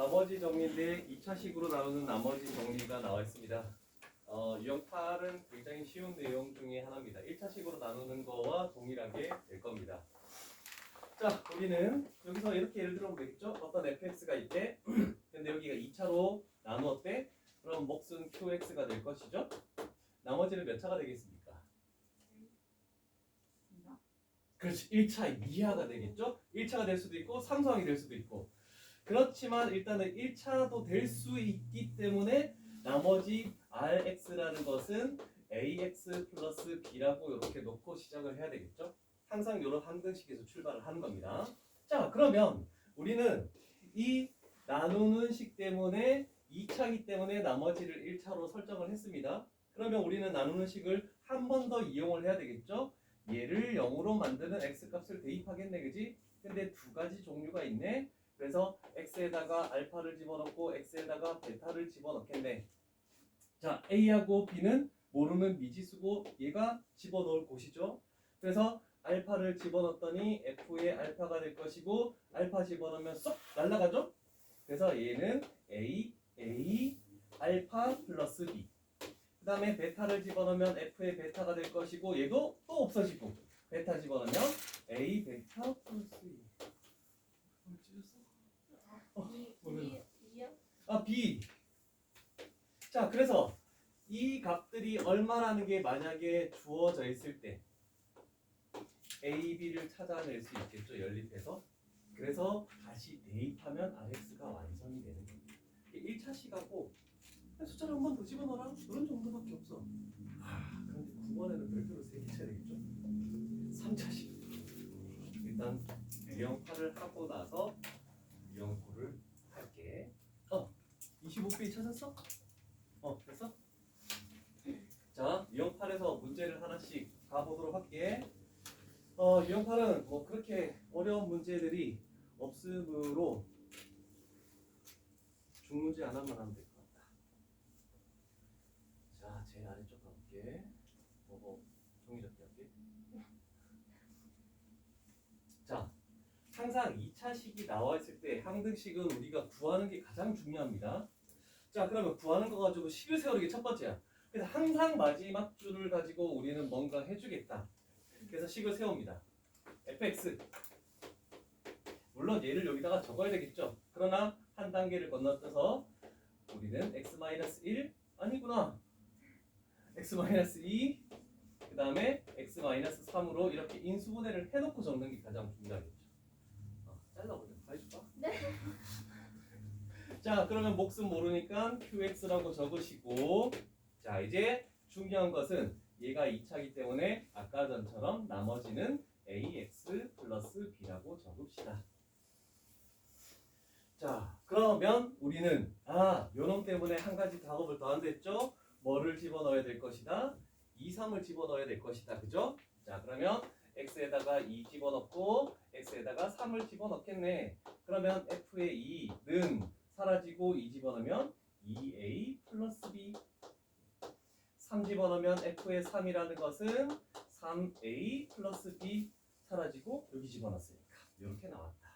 나머지 정리인데 2차식으로 나오는 나머지 정리가 나와 있습니다. 유형 8은 굉장히 쉬운 내용 중에 하나입니다. 1차식으로 나누는 거와 동일하게 될 겁니다. 자, 우리는 여기서 이렇게 예를 들어보면 되겠죠? 어떤 fx가 있대. 근데 여기가 2차로 나누었대. 그럼 몫은 qx가 될 것이죠? 나머지는 몇 차가 되겠습니까? 그렇지, 1차 이하가 되겠죠? 1차가 될 수도 있고 3상이 될 수도 있고. 그렇지만 일단은 1차도 될 수 있기 때문에 나머지 rx라는 것은 ax 플러스 b라고 이렇게 놓고 시작을 해야 되겠죠? 항상 이런 항등식에서 출발을 하는 겁니다. 자, 그러면 우리는 이 나누는 식 때문에 2차이기 때문에 나머지를 1차로 설정을 했습니다. 그러면 우리는 나누는 식을 한 번 더 이용을 해야 되겠죠? 얘를 0으로 만드는 x값을 대입하겠네, 그지? 근데 두 가지 종류가 있네. 그래서 x에다가 알파를 집어넣고 x에다가 베타를 집어넣겠네. 자, a하고 b는 모르는 미지수고 얘가 집어넣을 곳이죠. 그래서 알파를 집어넣었더니 f의 알파가 될 것이고 알파 집어넣으면 쏙 날아가죠. 그래서 얘는 a 알파 플러스 b. 그 다음에 베타를 집어넣으면 f의 베타가 될 것이고 얘도 또 없어지고 베타 집어넣으면 a 베타 플러스 2. 찢었어? B. 자, 그래서 이 값들이 얼마라는 게 만약에 주어져 있을 때 A, B를 찾아낼 수 있겠죠, 연립해서. 그래서 다시 대입하면 RX가 완성이 되는 겁니다. 1차 식하고 숫자를 한 번 더 집어넣어라 그런 정도밖에 없어. 그런데 9번에는 별도로 3개 쳐야 되겠죠. 3차 식. 일단 유형 8을 하고 나서 유형 9를 할게. 25페이지 찾았어? 됐어? 자, 유형 8에서 문제를 하나씩 가보도록 할게. 유형 8은 뭐 그렇게 어려운 문제들이 없으므로 중문제 하나만 하면 될 것 같다. 자, 제일 아래쪽 가볼게. 종이접기 할게. 자, 항상 2차식이 나와 있을 때 항등식은 우리가 구하는 게 가장 중요합니다. 자, 그러면 구하는 거 가지고 식을 세우는 게 첫 번째야. 그래서 항상 마지막 줄을 가지고 우리는 뭔가 해주겠다. 그래서 식을 세웁니다. fx. 물론 얘를 여기다가 적어야 되겠죠. 그러나 한 단계를 건너뛰어서 우리는 x-1 아니구나. x-2 그 다음에 x-3으로 이렇게 인수분해를 해놓고 적는 게 가장 중요하겠죠. 잘라버려. 가해줄까? 네. 자, 그러면 몫은 모르니까 qx라고 적으시고, 자, 이제 중요한 것은 얘가 2차이기 때문에 아까 전처럼 나머지는 ax 플러스 b라고 적읍시다. 자, 그러면 우리는 요놈 때문에 한 가지 작업을 더 한다 했죠? 뭐를 집어넣어야 될 것이다? 2, 3을 집어넣어야 될 것이다. 그죠? 자, 그러면 x에다가 2 집어넣고 x에다가 3을 집어넣겠네. 그러면 f의 2는 사라지고 2 집어넣으면 2a 플러스 b. 3 집어넣으면 f의 3이라는 것은 3a 플러스 b 사라지고 여기 집어넣었으니까 이렇게 나왔다.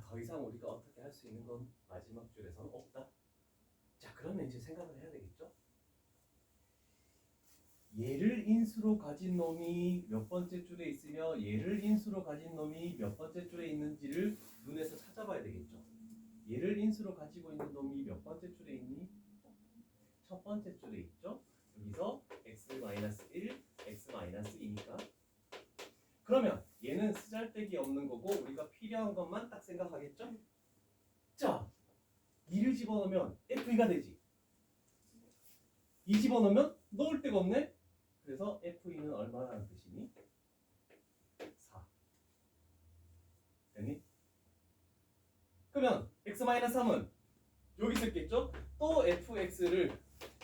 더 이상 우리가 어떻게 할 수 있는 건 마지막 줄에서는 없다. 자, 그러면 이제 생각을 해야 되겠죠? 얘를 인수로 가진 놈이 몇 번째 줄에 있으며 얘를 인수로 가진 놈이 몇 번째 줄에 있는지를 눈에서 찾아봐야 되겠죠. 얘를 인수로 가지고 있는 놈이 몇 번째 줄에 있니? 첫 번째 줄에 있죠. 여기서 x-1, x-2니까. 그러면 얘는 쓰잘데기 없는 거고 우리가 필요한 것만 딱 생각하겠죠? 자, 2를 집어넣으면 f2가 되지. 2 집어넣으면 넣을 데가 없네? 그래서 f2는 얼마라는 뜻이니? 4. 됐니? 그러면 x-3은 여기 있었겠죠? 또 fx를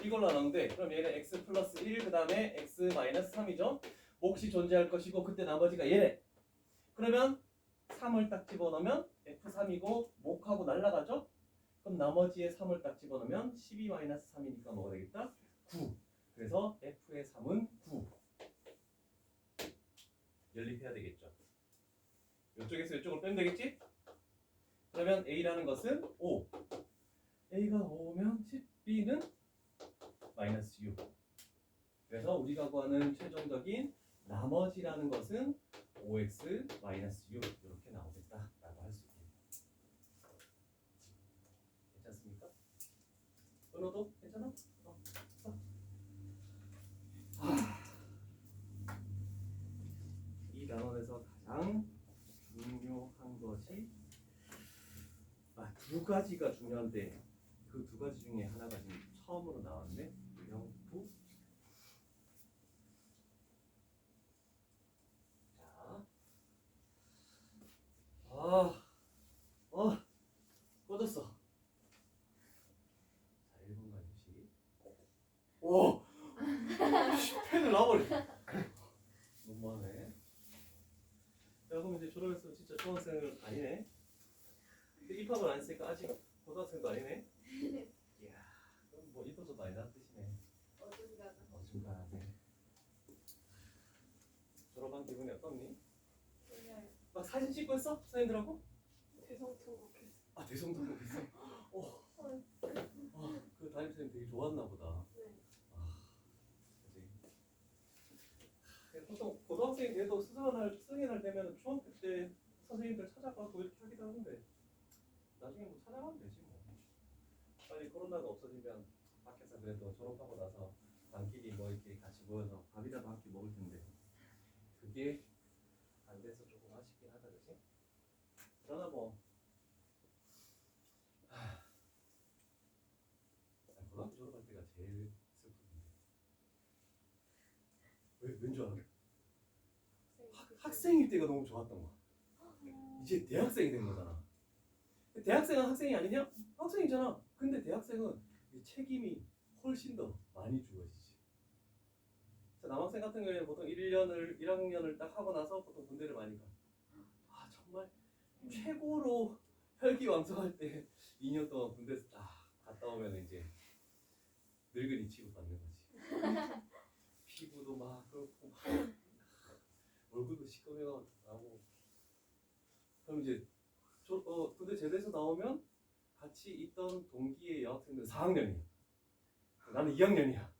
이걸로 나누는데 그럼 얘는 x 플러스 1 그 다음에 x-3이죠? 몫이 존재할 것이고 그때 나머지가 얘네. 그러면 3을 딱 집어넣으면 f3이고 몫하고 날라가죠? 그럼 나머지에 3을 딱 집어넣으면 12-3이니까 뭐가 되겠다? 9. 그래서 f의 3은 9. 연립해야 되겠죠. 이쪽에서 이쪽을 빼면 되겠지? 그러면 A라는 것은 5. A가 5면 10B는 마이너스 6. 그래서 우리가 구하는 최종적인 나머지라는 것은 5x 마이너스 6 이렇게 나오겠다라고 할 수 있겠네요. 괜찮습니까? 은호도 괜찮아? 이 단원에서 가장 중요한 것이 두 가지가 중요한데 그 두 가지 중에 하나가 지금 처음으로 나왔네. 유형부. 자, 꺼졌어. 자, 1번 가주시. 오, 펜을 놔버려. 너무하네. 자, 그럼 이제 졸업했으면 진짜 중학생은 아니네. 입학을 안 했으니까 아직 고등학생도 아니네. 이야, 그럼 뭐 이도저도 아니란 뜻이네. 어중간하네. 졸업한 기분이 어떻니? 막 사진 찍고 했어? 선생님들하고? 대성통곡했어. 대성통곡했어? 그 담임선생님 되게 좋았나 보다. 네. 그지. 보통 고등학생이 돼도 수능의 날 되면 중학교 때 선생님들 찾아가고 이렇게 하기도 하는데 나중에 뭐 찾아가면 되지 뭐. 빨리 코로나가 없어지면 밖에서 그래도 졸업하고 나서 반끼리 뭐 이렇게 같이 모여서 밥이라도 함께 먹을 텐데 그게 안 돼서 조금 아쉽긴 하다, 그지? 그러나 뭐 고등학교 졸업할 때가 제일 슬픈데. 왠줄 알아? 학생일 때가 너무 좋았던 거야. 이제 대학생이 된 거잖아. 대학생은 학생이 아니냐? 학생이잖아. 근데 대학생은 책임이 훨씬 더 많이 주어지지. 남학생 같은 경우에는 보통 1학년을 딱 하고 나서 보통 군대를 많이 가. 정말 최고로 혈기왕성할 때 2년 동안 군대에서 딱 갔다 오면 이제 늙은이 취급받는 거지. 피부도 막 그렇고 얼굴도 시꺼매가 나고. 그럼 이제 군대 제대해서 나오면 같이 있던 동기의 여학생들 4학년이야. 나는 2학년이야.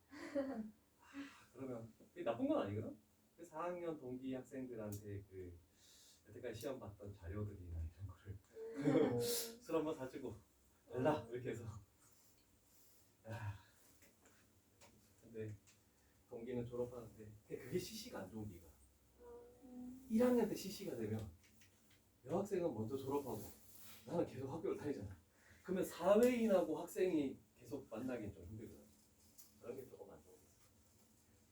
그러면 그게 나쁜 건 아니거든. 그 4학년 동기 학생들한테 그 여태까지 시험 봤던 자료들이나 이런 거를 술 한번 사주고 달라 이렇게 해서. 근데 동기는 졸업하는데 그게 CC가 안 좋은 기가. 1학년 때 CC가 되면 여학생은 먼저 졸업하고 나는 계속 학교를 다니잖아. 그러면 사회인하고 학생이 계속 만나긴 좀 힘들거든. 그런 게 조금 안 좋은 게 있어.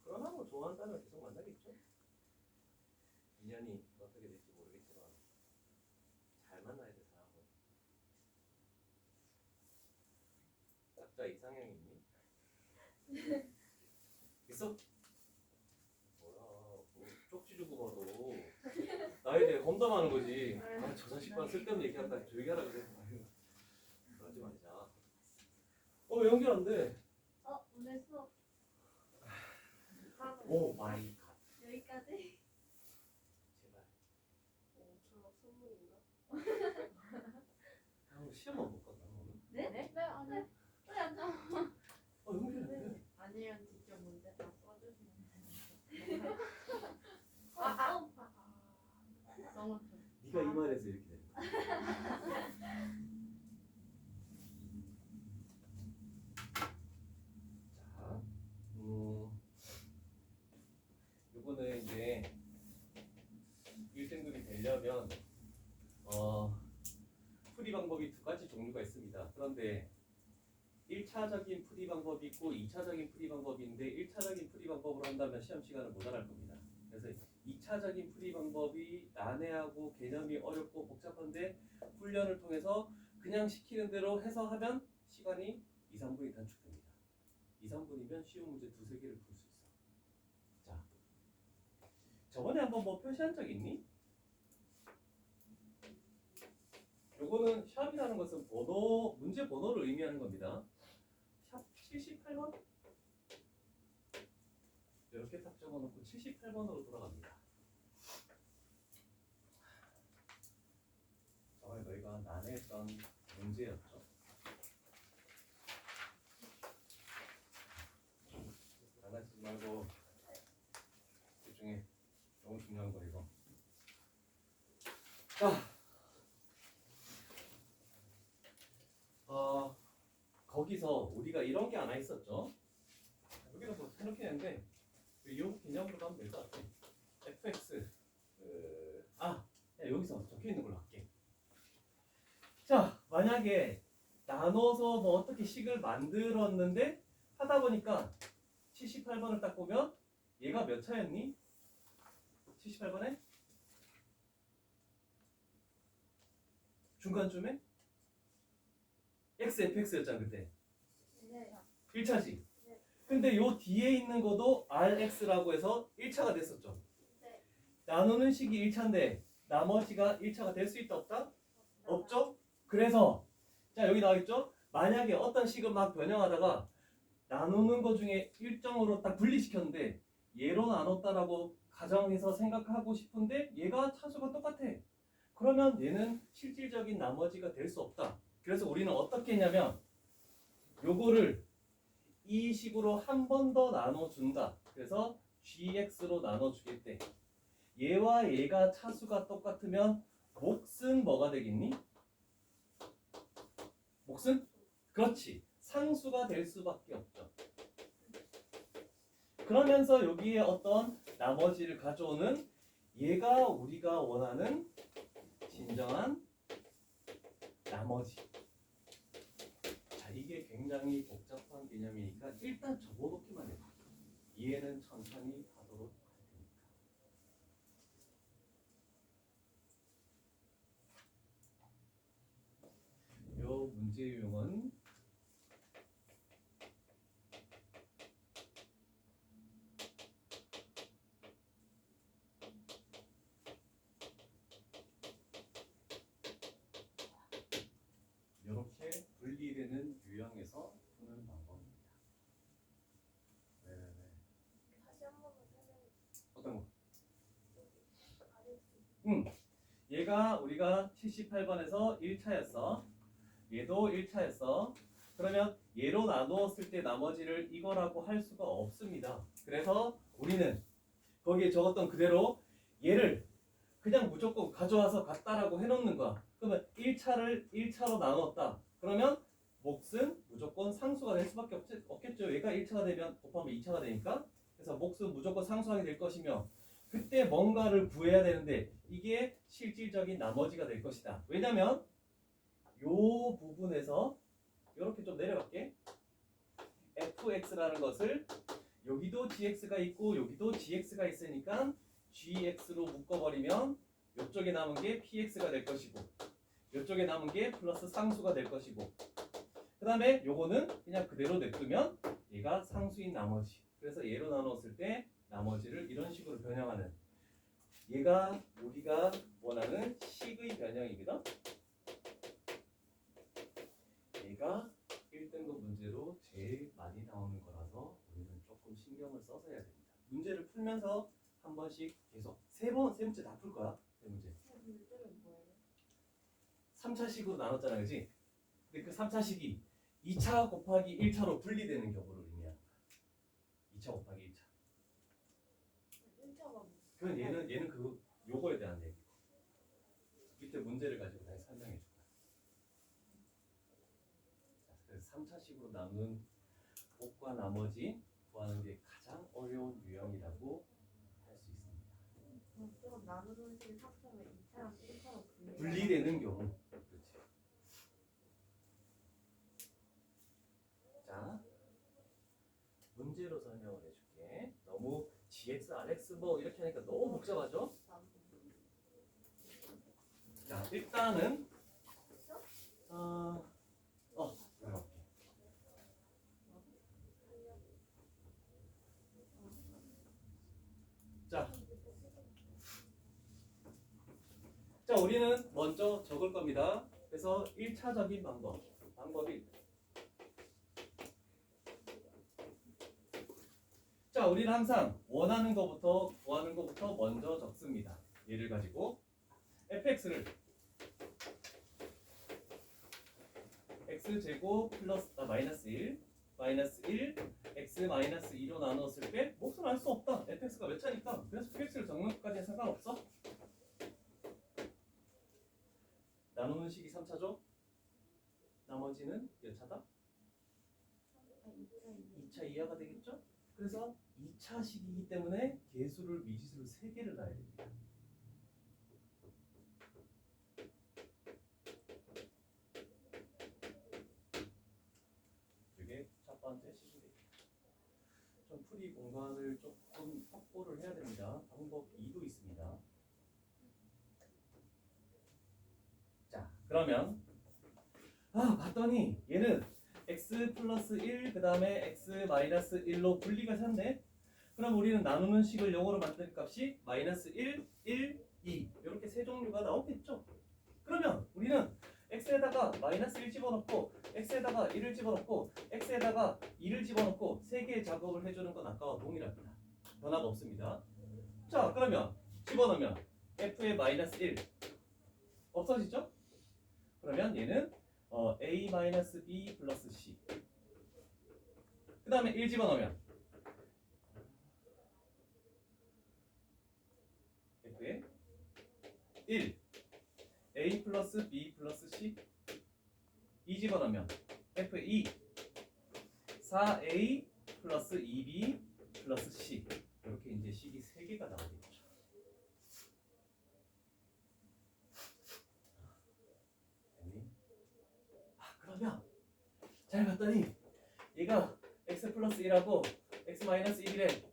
그러나 뭐 좋아한다면 계속 만나겠죠. 인연이 어떻게 될지 모르겠지만 잘 만나야 돼, 사람은. 각자 이상형이 있니? 있어? 뭐야, 뭐 쪽지 주고 봐도 나에 대해 험담하는 거지. 저 자식만 쓸데없는 얘기한다. 조용히 하라 그래. 그러지 말자. 왜 연결 안 돼? 오늘 수업. 오 마이 갓. 여기까지? 제발. 저 선물인가? 시험만 못 갔나 오늘? 네? 네? 네. 왜 안 나와? 연결 안 돼. 아니면 직접 문제 다 써주시면 됩니다. 너무 좋아. 네가 이 말에서 이렇게 되는 거야. 자, 요거는 이제 1등급이 되려면 풀이 방법이 두 가지 종류가 있습니다. 그런데 1차적인 풀이 방법이 있고 2차적인 풀이 방법이 있는데 1차적인 풀이 방법으로 한다면 시험 시간을 모자랄 겁니다. 그래서 2차적인 풀이 방법이 난해하고 개념이 어렵고 복잡한데 훈련을 통해서 그냥 시키는 대로 해서 하면 시간이 2, 3분이 단축됩니다. 2, 3분이면 쉬운 문제 두세 개를 풀 수 있어. 자, 저번에 한번 뭐 표시한 적 있니? 요거는 샵이라는 것은 번호, 문제 번호를 의미하는 겁니다. 샵 78번? 이렇게 딱 적어놓고 78번으로 돌아갑니다. 저번에 너희가 난해했던 문제였죠. 장난치지 말고 집중해. 너무 중요한 거 이거. 자, 거기서 우리가 이런 게 하나 있었죠. 여기다 뭐 해놓긴 했는데 이 개념으로 가면 될 것 같아. fx 여기서 적혀 있는 걸로 할게. 자, 만약에 나눠서 뭐 어떻게 식을 만들었는데 하다 보니까 78번을 딱 보면 얘가 몇 차였니? 78번에? 중간쯤에? xfx였잖아 그때. 네. 1차지. 근데 요 뒤에 있는 것도 rx라고 해서 1차가 됐었죠. 네. 나누는 식이 1차인데 나머지가 1차가 될 수 있다 없다? 없죠? 그래서 자 여기 나와있죠? 만약에 어떤 식을 막 변형하다가 나누는 것 중에 일정으로 딱 분리시켰는데 얘로 나눴다라고 가정해서 생각하고 싶은데 얘가 차수가 똑같아. 그러면 얘는 실질적인 나머지가 될 수 없다. 그래서 우리는 어떻게 했냐면 요거를 이 식으로 한 번 더 나눠준다. 그래서 gx로 나눠주겠대. 얘와 얘가 차수가 똑같으면 몫은 뭐가 되겠니? 몫은? 그렇지. 상수가 될 수밖에 없죠. 그러면서 여기에 어떤 나머지를 가져오는 얘가 우리가 원하는 진정한 나머지. 자, 이게 굉장히 복잡한 개념이니까 일단 적어놓기만 해봐. 이해는 천천히 하도록 할 테니까. 요 문제 유형은 이렇게 분리되는 유형에서 푸는 방법입니다. 네. 다시 한 번만 설명해 주세요. 어떤 거? RX. 얘가 우리가 78번에서 1차였어. 얘도 1차였어. 그러면 얘로 나누었을 때 나머지를 이거라고 할 수가 없습니다. 그래서 우리는 거기에 적었던 그대로 얘를 그냥 무조건 가져와서 같다라고 해놓는 거야. 그러면 1차를 1차로 나눴다. 그러면 몫은 무조건 상수가 될 수밖에 없겠죠. 얘가 1차가 되면 곱하면 2차가 되니까. 그래서 몫은 무조건 상수하게 될 것이며 그때 뭔가를 구해야 되는데 이게 실질적인 나머지가 될 것이다. 왜냐면 요 부분에서 이렇게 좀 내려갈게. fx라는 것을 여기도 gx가 있고 여기도 gx가 있으니까 gx로 묶어버리면 이쪽에 남은 게 px가 될 것이고 이쪽에 남은 게 플러스 상수가 될 것이고 그 다음에 요거는 그냥 그대로 냅두면 얘가 상수인 나머지. 그래서 얘로 나눴을 때 나머지를 이런 식으로 변형하는 얘가 우리가 원하는 식의 변형이거든. 얘가 1등급 문제로 제일 많이 나오는 거라서 우리는 조금 신경을 써서 해야 됩니다. 문제를 풀면서 한 번씩 계속 세 문제 다 풀 거야. 세 문제. 이쪽은 뭐예요? 3차식으로 나눴잖아, 그지? 근데 그 3차식이 2차 곱하기 1차로 분리되는 경우를 의미하는 거야. 2차 곱하기 1차. 1차가 뭐? 그건 얘는 그 요거에 대한 얘기고. 밑에 문제를 가지고 다시 설명해 줄 거야. 자, 그래서 3차식으로 남는 곱과 나머지 구하는 게 가장 어려운 유형이라고 할 수 있습니다. 조금 나누는 식이 3차면 2차랑 1차로 분리되는 경우. 그렇지. 자, 문제로 설명을 해줄게. 너무 GX, RX 뭐 이렇게 하니까 너무 복잡하죠? 자, 일단은 들어갈게. 자, 우리는 먼저 적을 겁니다. 그래서 1차적인 방법이 자, 우리는 항상 원하는 것부터 구하는 것부터 먼저 적습니다. 얘를 가지고 fx를 x제곱 플러스 마이너스 1 마이너스 1 x 마이너스 2로 나누었을 때 몫은 알 수 없다. fx가 몇 차니까. 그래서 px를 적는 것까지는 상관없어. 나누는 식이 3차죠. 나머지는 몇 차다? 2차 이하가 되겠죠? 그래서 2차식이기 때문에 개수를 미지수를 3개를 놔야 됩니다. 이게 첫 번째 식이 됩니다. 좀 풀이 공간을 조금 확보를 해야 됩니다. 방법 2도 있습니다. 자, 그러면 봤더니 얘는 x 플러스 1 그 다음에 x 마이너스 1로 분리가 샀네. 그럼 우리는 나누는 식을 0으로 만든 값이 마이너스 1, 1, 2 이렇게 세 종류가 나오겠죠. 그러면 우리는 x에다가 마이너스 1 집어넣고 x에다가 1을 집어넣고 x에다가 2를 집어넣고 세 개의 작업을 해주는 건 아까와 동일합니다. 변화가 없습니다. 자, 그러면 집어넣으면 f의 마이너스 1 없어지죠? 그러면 얘는 a 마이너스 b 플러스 c 그 다음에 1 집어넣으면 f의 1 a 플러스 b 플러스 c 2 집어넣으면 f의 2 4a 플러스 2b 플러스 c 이렇게 이제 식이 3개가 나오겠죠. 그러면 잘 봤더니 얘가 x 플러스 1하고 x 마이너스 1이래.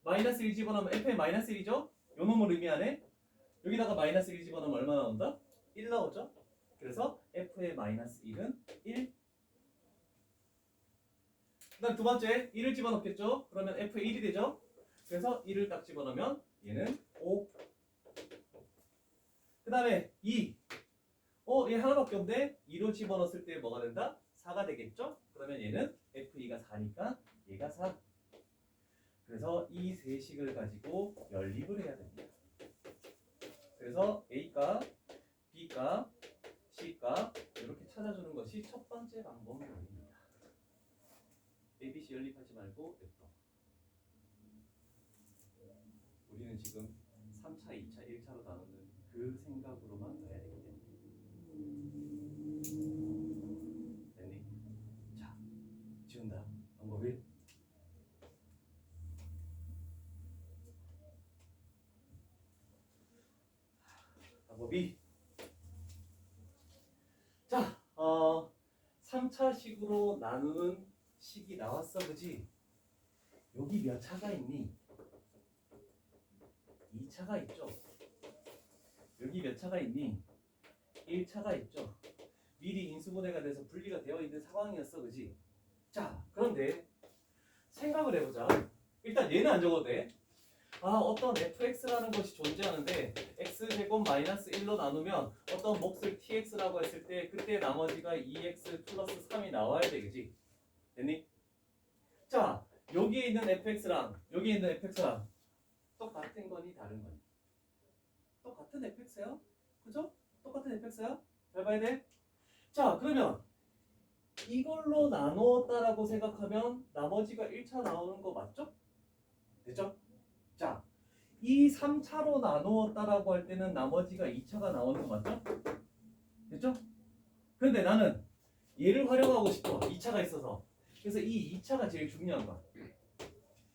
마이너스 1 집어넣으면 f의 마이너스 1이죠? 요 놈을 의미하네. 여기다가 마이너스 1 집어넣으면 얼마 나온다? 1 나오죠? 그래서 f의 마이너스 1은 1. 그 다음 두 번째 1을 집어넣겠죠? 그러면 f의 1이 되죠? 그래서 1을 딱 집어넣으면 얘는 5. 그 다음에 2. 얘 하나밖에 없네? 2로 집어넣었을 때 뭐가 된다? 4가 되겠죠? 그러면 얘는 f2가 4니까 얘가 4. 그래서 이 세 식을 가지고 연립을 해야 됩니다. 그래서 A값, B값, C값 이렇게 찾아주는 것이 첫 번째 방법입니다. A, B, C 연립하지 말고 냅둬. 우리는 지금 3차, 2차, 1차로 나누는 그 생각으로만 가야 되기 때문에. 됐니? 자, 지운다. 방법 1. 방법 2. 자, 3차식으로 나누는 식이 나왔어, 그지? 여기 몇 차가 있니? 2차가 있죠? 여기 몇 차가 있니? 1차가 있죠? 미리 인수분해가 돼서 분리가 되어 있는 상황이었어, 그지? 자, 그런데 생각을 해보자. 일단 얘는 안 적어도 돼. 어떤 fx라는 것이 존재하는데 x제곱 마이너스 1로 나누면 어떤 몫을 tx라고 했을 때 그때 나머지가 2x 플러스 3이 나와야 돼, 그지? 됐니? 자, 여기에 있는 fx랑 여기에 있는 fx랑 똑같은 거니 다른 거니? 똑같은 fx야. 그죠? 똑같은 fx야. 잘 봐야 돼. 자, 그러면 이걸로 나누었다라고 생각하면 나머지가 1차 나오는 거 맞죠? 됐죠? 자, 이 3차로 나누었다라고 할 때는 나머지가 2차가 나오는 거 맞죠? 됐죠? 그런데 나는 얘를 활용하고 싶어. 2차가 있어서. 그래서 이 2차가 제일 중요한 거야.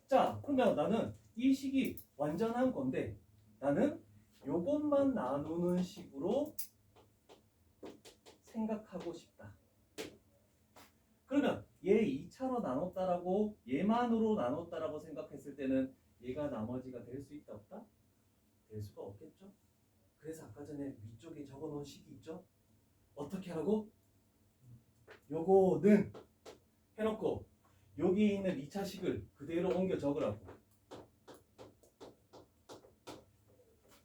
자, 그러면 나는 이 식이 완전한 건데 나는 요것만 나누는 식으로 생각하고 싶다. 그러면 얘 2차로 나눴다라고 얘만으로 나눴다라고 생각했을 때는 얘가 나머지가 될 수 있다 없다? 될 수가 없겠죠? 그래서 아까 전에 위쪽에 적어놓은 식이 있죠? 어떻게 하라고? 요거는 해놓고 여기 있는 2차 식을 그대로 옮겨 적으라고.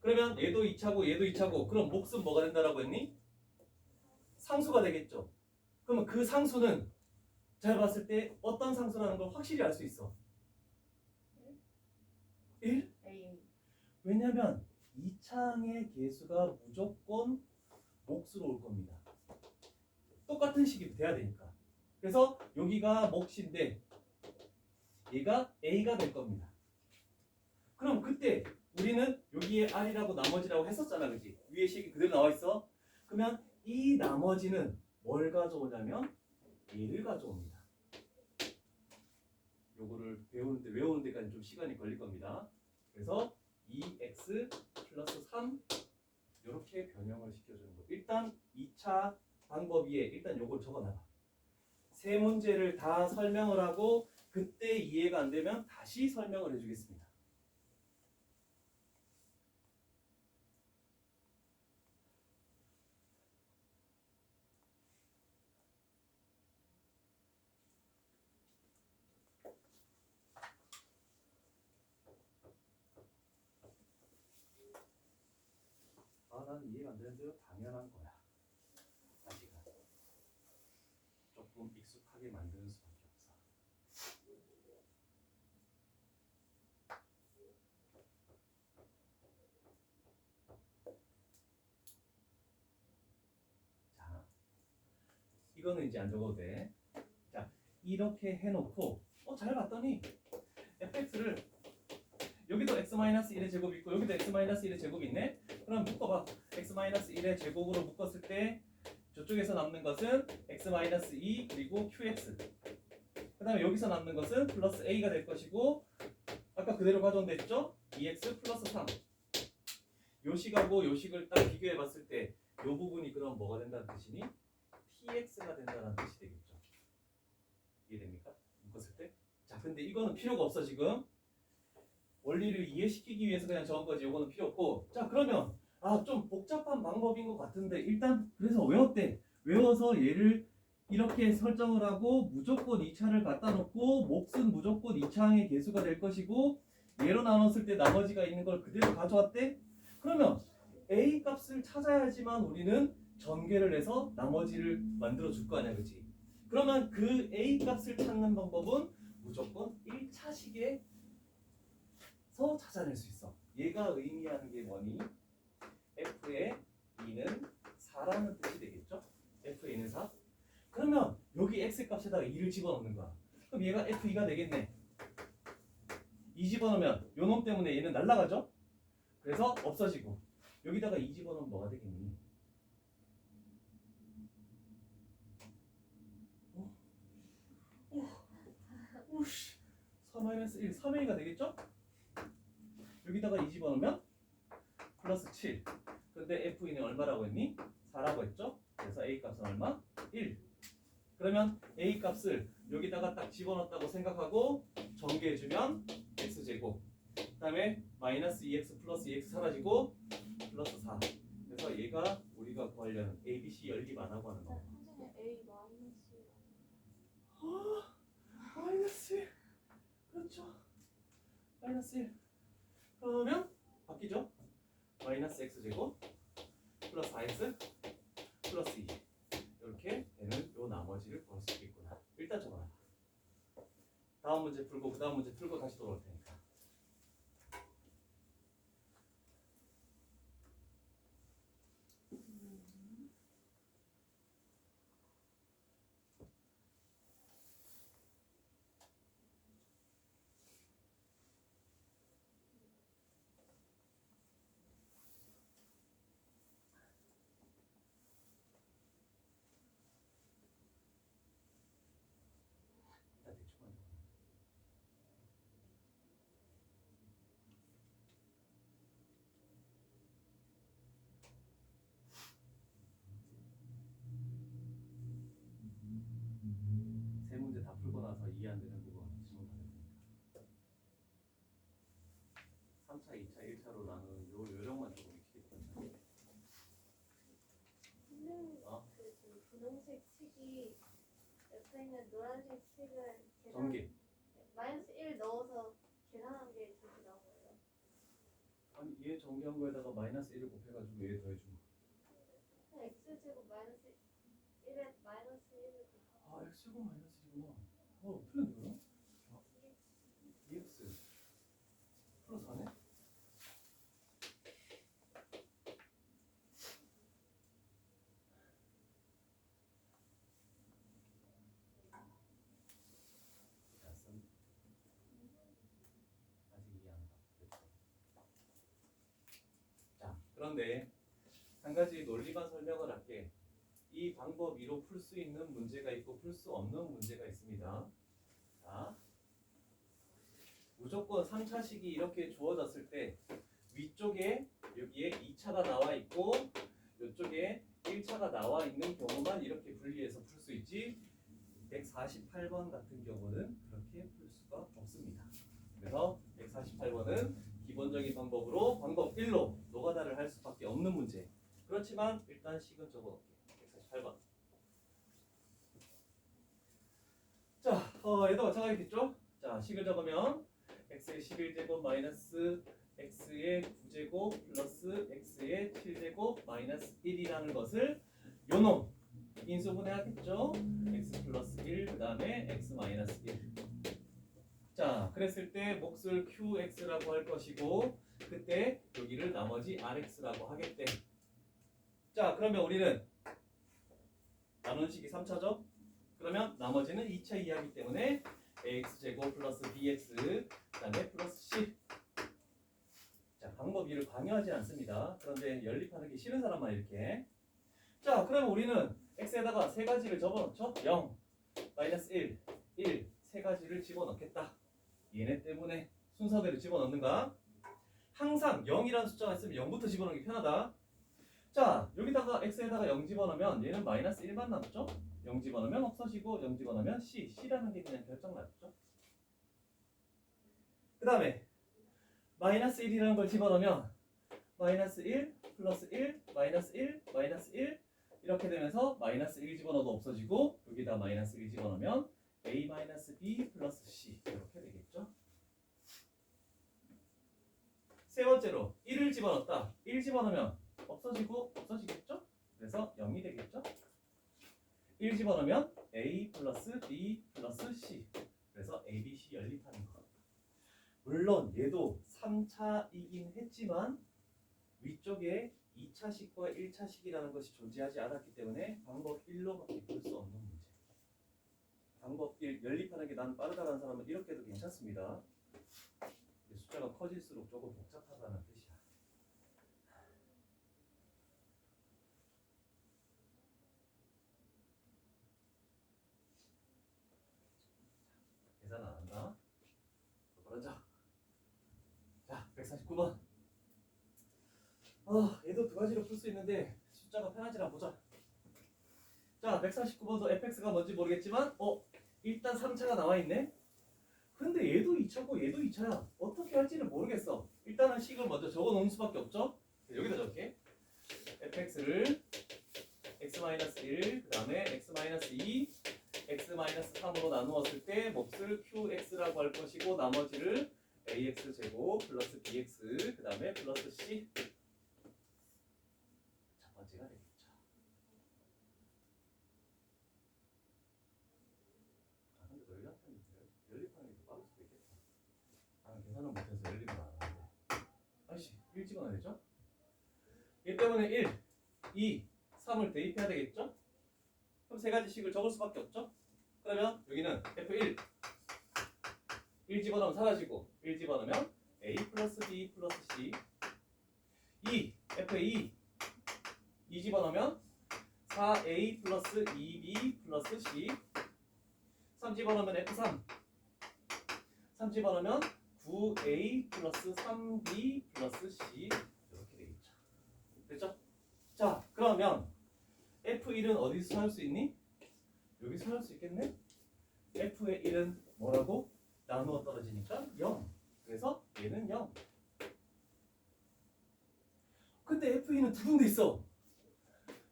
그러면 얘도 2차고 얘도 2차고 그럼 몫은 뭐가 된다라고 했니? 상수가 되겠죠? 그러면 그 상수는 잘 봤을 때 어떤 상수라는 걸 확실히 알 수 있어. 1? 왜냐면 2차항의 개수가 무조건 몫으로 올 겁니다. 똑같은 식이 돼야 되니까. 그래서 여기가 몫인데 얘가 A가 될 겁니다. 그럼 그때 우리는 여기에 R이라고 나머지라고 했었잖아, 그지? 위에 식이 그대로 나와 있어. 그러면 이 나머지는 뭘 가져오냐면 A를 가져옵니다. 요거를 외우는 데까지 좀 시간이 걸릴 겁니다. 그래서 2x 플러스 3 이렇게 변형을 시켜주는 거. 일단 2차 방법 위에 일단 요걸 적어놔봐. 세 문제를 다 설명을 하고 그때 이해가 안 되면 다시 설명을 해주겠습니다. 나는 이해가 안 되는데요. 당연한 거야. 아직은 조금 익숙하게 만드는 수밖에 없어. 자, 이거는 이제 안 적어도 돼. 자, 이렇게 해놓고 잘 봤더니 fx를 여기도 x-1의 제곱이 있고 여기도 x-1의 제곱이 있네. 그럼 묶어봐. x-1의 제곱으로 묶었을 때 저쪽에서 남는 것은 x-2 그리고 qx. 그 다음에 여기서 남는 것은 플러스 a가 될 것이고 아까 그대로 가져온댔죠? 2x 플러스 3. 요 식하고 요 식을 딱 비교해 봤을 때 요 부분이 그럼 뭐가 된다는 뜻이니? tx가 된다는 뜻이 되겠죠. 이해됩니까? 묶었을 때? 자, 근데 이거는 필요가 없어 지금. 원리를 이해시키기 위해서 그냥 적은 거지. 이거는 필요 없고. 자, 그러면 좀 복잡한 방법인 것 같은데 일단 그래서 외웠대. 외워서 얘를 이렇게 설정을 하고 무조건 2차를 갖다 놓고 몫은 무조건 2차항의 개수가 될 것이고 얘로 나눴을 때 나머지가 있는 걸 그대로 가져왔대. 그러면 A 값을 찾아야지만 우리는 전개를 해서 나머지를 만들어 줄 거 아니야, 그치? 그러면 그 A 값을 찾는 방법은 무조건 1차식에 찾아낼 수 있어. 얘가 의미하는 게 뭐니? f의 2는 4라는 뜻이 되겠죠? f의 2는 4. 그러면 여기 x 값에다가 2를 집어넣는 거야. 그럼 얘가 f2가 되겠네. 2 집어넣으면 요 놈 때문에 얘는 날아가죠? 그래서 없어지고 여기다가 2 집어넣으면 뭐가 되겠니? 4-1, 3a가 되겠죠? 여기다가 2 집어넣으면 플러스 7. 근데 F는 얼마라고 했니? 4라고 했죠? 그래서 A 값은 얼마? 1. 그러면 A 값을 여기다가 딱 집어넣었다고 생각하고 전개해주면 X제곱. 그 다음에 마이너스 2X 플러스 2X 사라지고 플러스 4. 그래서 얘가 우리가 구하려는 ABC 연립 안 하고 하는 거. 선생님 A 마이너스 마이너스 1. 그렇죠. 마이너스 1. 그러면 바뀌죠? 마이너스 x제곱 플러스 4x 플러스 2 이렇게 되는 요 나머지를 구할 수 있겠구나. 일단 적어놔. 다음 문제 풀고 그 다음 문제 풀고 다시 돌아올 테니까. 일단 대충만 적어놔. 세 문제 다 풀고 나서 이해 안 되는 부분 질문 다 됐으니까. 3차, 2차, 1차로 나눈 요 요령만 조금 익히겠습니다. 선생님 그 지금 분홍색 식이 옆에 있는 노란색 식을 전개. 마이너스 1 넣어서 계산한 게 저렇게 나온 거예요. 아니 얘 전개한 거에다가 마이너스 1을 곱해가지고 얘 더해준 거. x제곱 마이너스 1에 마이너스 1을 x제곱 마이너스 1이구나. 틀렸네요. 아, 2x 플러스 4네? 그런데 한 가지 논리만 설명을 할게. 이 방법 2로 풀 수 있는 문제가 있고 풀 수 없는 문제가 있습니다. 자, 무조건 3차식이 이렇게 주어졌을 때 위쪽에 여기에 2차가 나와 있고 이쪽에 1차가 나와 있는 경우만 이렇게 분리해서 풀 수 있지 148번 같은 경우는 그렇게 풀 수가 없습니다. 그래서 148번은 기본적인 방법으로 방법 1로 노가다를 할 수밖에 없는 문제. 그렇지만 일단 식은 적어놓을게. 148번. 자, 얘도 마찬가지겠죠? 자, 식을 적으면 x의 11제곱 마이너스 x의 9제곱 플러스 x의 7제곱 마이너스 1이라는 것을 요놈 인수분해하겠죠? x 플러스 1 그 다음에 x 마이너스 1. 자, 그랬을 때 몫을 qx라고 할 것이고 그때 여기를 나머지 rx라고 하겠대. 자, 그러면 우리는 나누는 식이 3차죠? 그러면 나머지는 2차 이하이기 때문에 ax제곱 플러스 bx 그 다음에 플러스 c. 자, 방법 2를 강요하지 않습니다. 그런데 연립하는 게 싫은 사람만 이렇게. 자, 그러면 우리는 x에다가 세 가지를 접어넣죠? 0, 마이너스 1, 1, 세 가지를 집어넣겠다. 얘네 때문에 순서대로 집어넣는가? 항상 0이라는 숫자가 있으면 0부터 집어넣기 편하다. 자, 여기다가 x에다가 0 집어넣으면 얘는 마이너스 1만 남죠? 0 집어넣으면 없어지고 0 집어넣으면 c라는 게 그냥 결정났죠? 그 다음에 마이너스 1이라는 걸 집어넣으면 마이너스 1 플러스 1 마이너스 1 마이너스 1 이렇게 되면서 마이너스 1 집어넣어도 없어지고 여기다 마이너스 1 집어넣으면 a 마이너스 b 플러스 c 이렇게 되겠죠. 세 번째로 1을 집어넣었다. 1 집어넣으면 없어지고 없어지겠죠. 그래서 0이 되겠죠. 1 집어넣으면 a 플러스 b 플러스 c 그래서 a, b, c 연립하는 거. 물론 얘도 3차이긴 했지만 위쪽에 2차식과 1차식이라는 것이 존재하지 않았기 때문에 방법 1로밖에 풀 수 없는 문제. 방법 1, 연립하는 게 난 빠르다는 사람은 이렇게 해도 괜찮습니다. 숫자가 커질수록 조금 복잡하다는 뜻이야. 계산 안 한다. 그러자. 자, 149번. 얘도 두 가지로 풀 수 있는데 숫자가 편하지 않아 보자. 자, 149번도 fx가 뭔지 모르겠지만 일단 3차가 나와 있네. 근데 얘도 2차고 얘도 2차야. 어떻게 할지는 모르겠어. 일단은 식을 먼저 적어 놓을 수밖에 없죠. 여기다 적을게. fx를 x-1 그 다음에 x-2 x-3으로 나누었을 때 몫을 qx라고 할 것이고 나머지를 ax 제곱 플러스 bx 그 다음에 플러스 c 첫 번째가 되겠죠. 근데 너희 같은 연립하는 게 더 빠를 수도 있겠다. 계산을 못해서 연립을 안 하는데 아이씨 1 집어넣어야 되죠? 얘 때문에 1, 2, 3을 대입해야 되겠죠? 그럼 세 가지 식을 적을 수밖에 없죠? 그러면 여기는 F1 1 집어넣으면 사라지고 1 집어넣으면 A 플러스 B 플러스 C 2 F2 2 집어넣으면 4A 플러스 2B 플러스 C 3 집어넣으면 F3 3 집어넣으면 9A 플러스 3B 플러스 C 이렇게 되겠죠. 됐죠? 자, 그러면 F1은 어디서 찾을 수 있니? 여기서 찾을 수 있겠네? F의 1은 뭐라고? 나누어 떨어지니까 0. 그래서 얘는 0. 근데 F2는 두 군데 있어.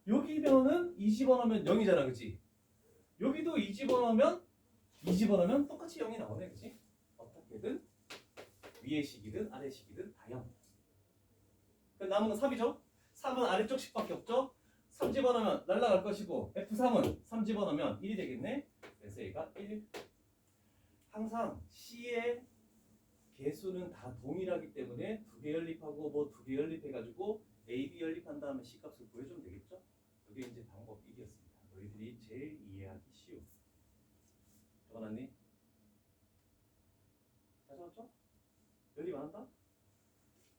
여기면은 2 집어넣으면 0이잖아, 그치? 여기도 2 집어넣으면 똑같이 0이 나오네, 그치? 어떻게든 위의 식이든 아래 식이든 다 0. 그럼 남은 건 3이죠? 3은 아래쪽 식밖에 없죠? 3 집어넣으면 날라갈 것이고 F3은 3 집어넣으면 1이 되겠네. 그래서 얘가 1. 항상 C의 개수는 다 동일하기 때문에 두 개 연립하고 뭐 두 개 연립해가지고 A, B 연립한 다음에 C 값을 구해주면 되겠죠? 이게 이제 방법 1이었습니다. 너희들이 제일 이해하기 쉬운. 적어놨니? 다 적었죠? 연립 안 한다?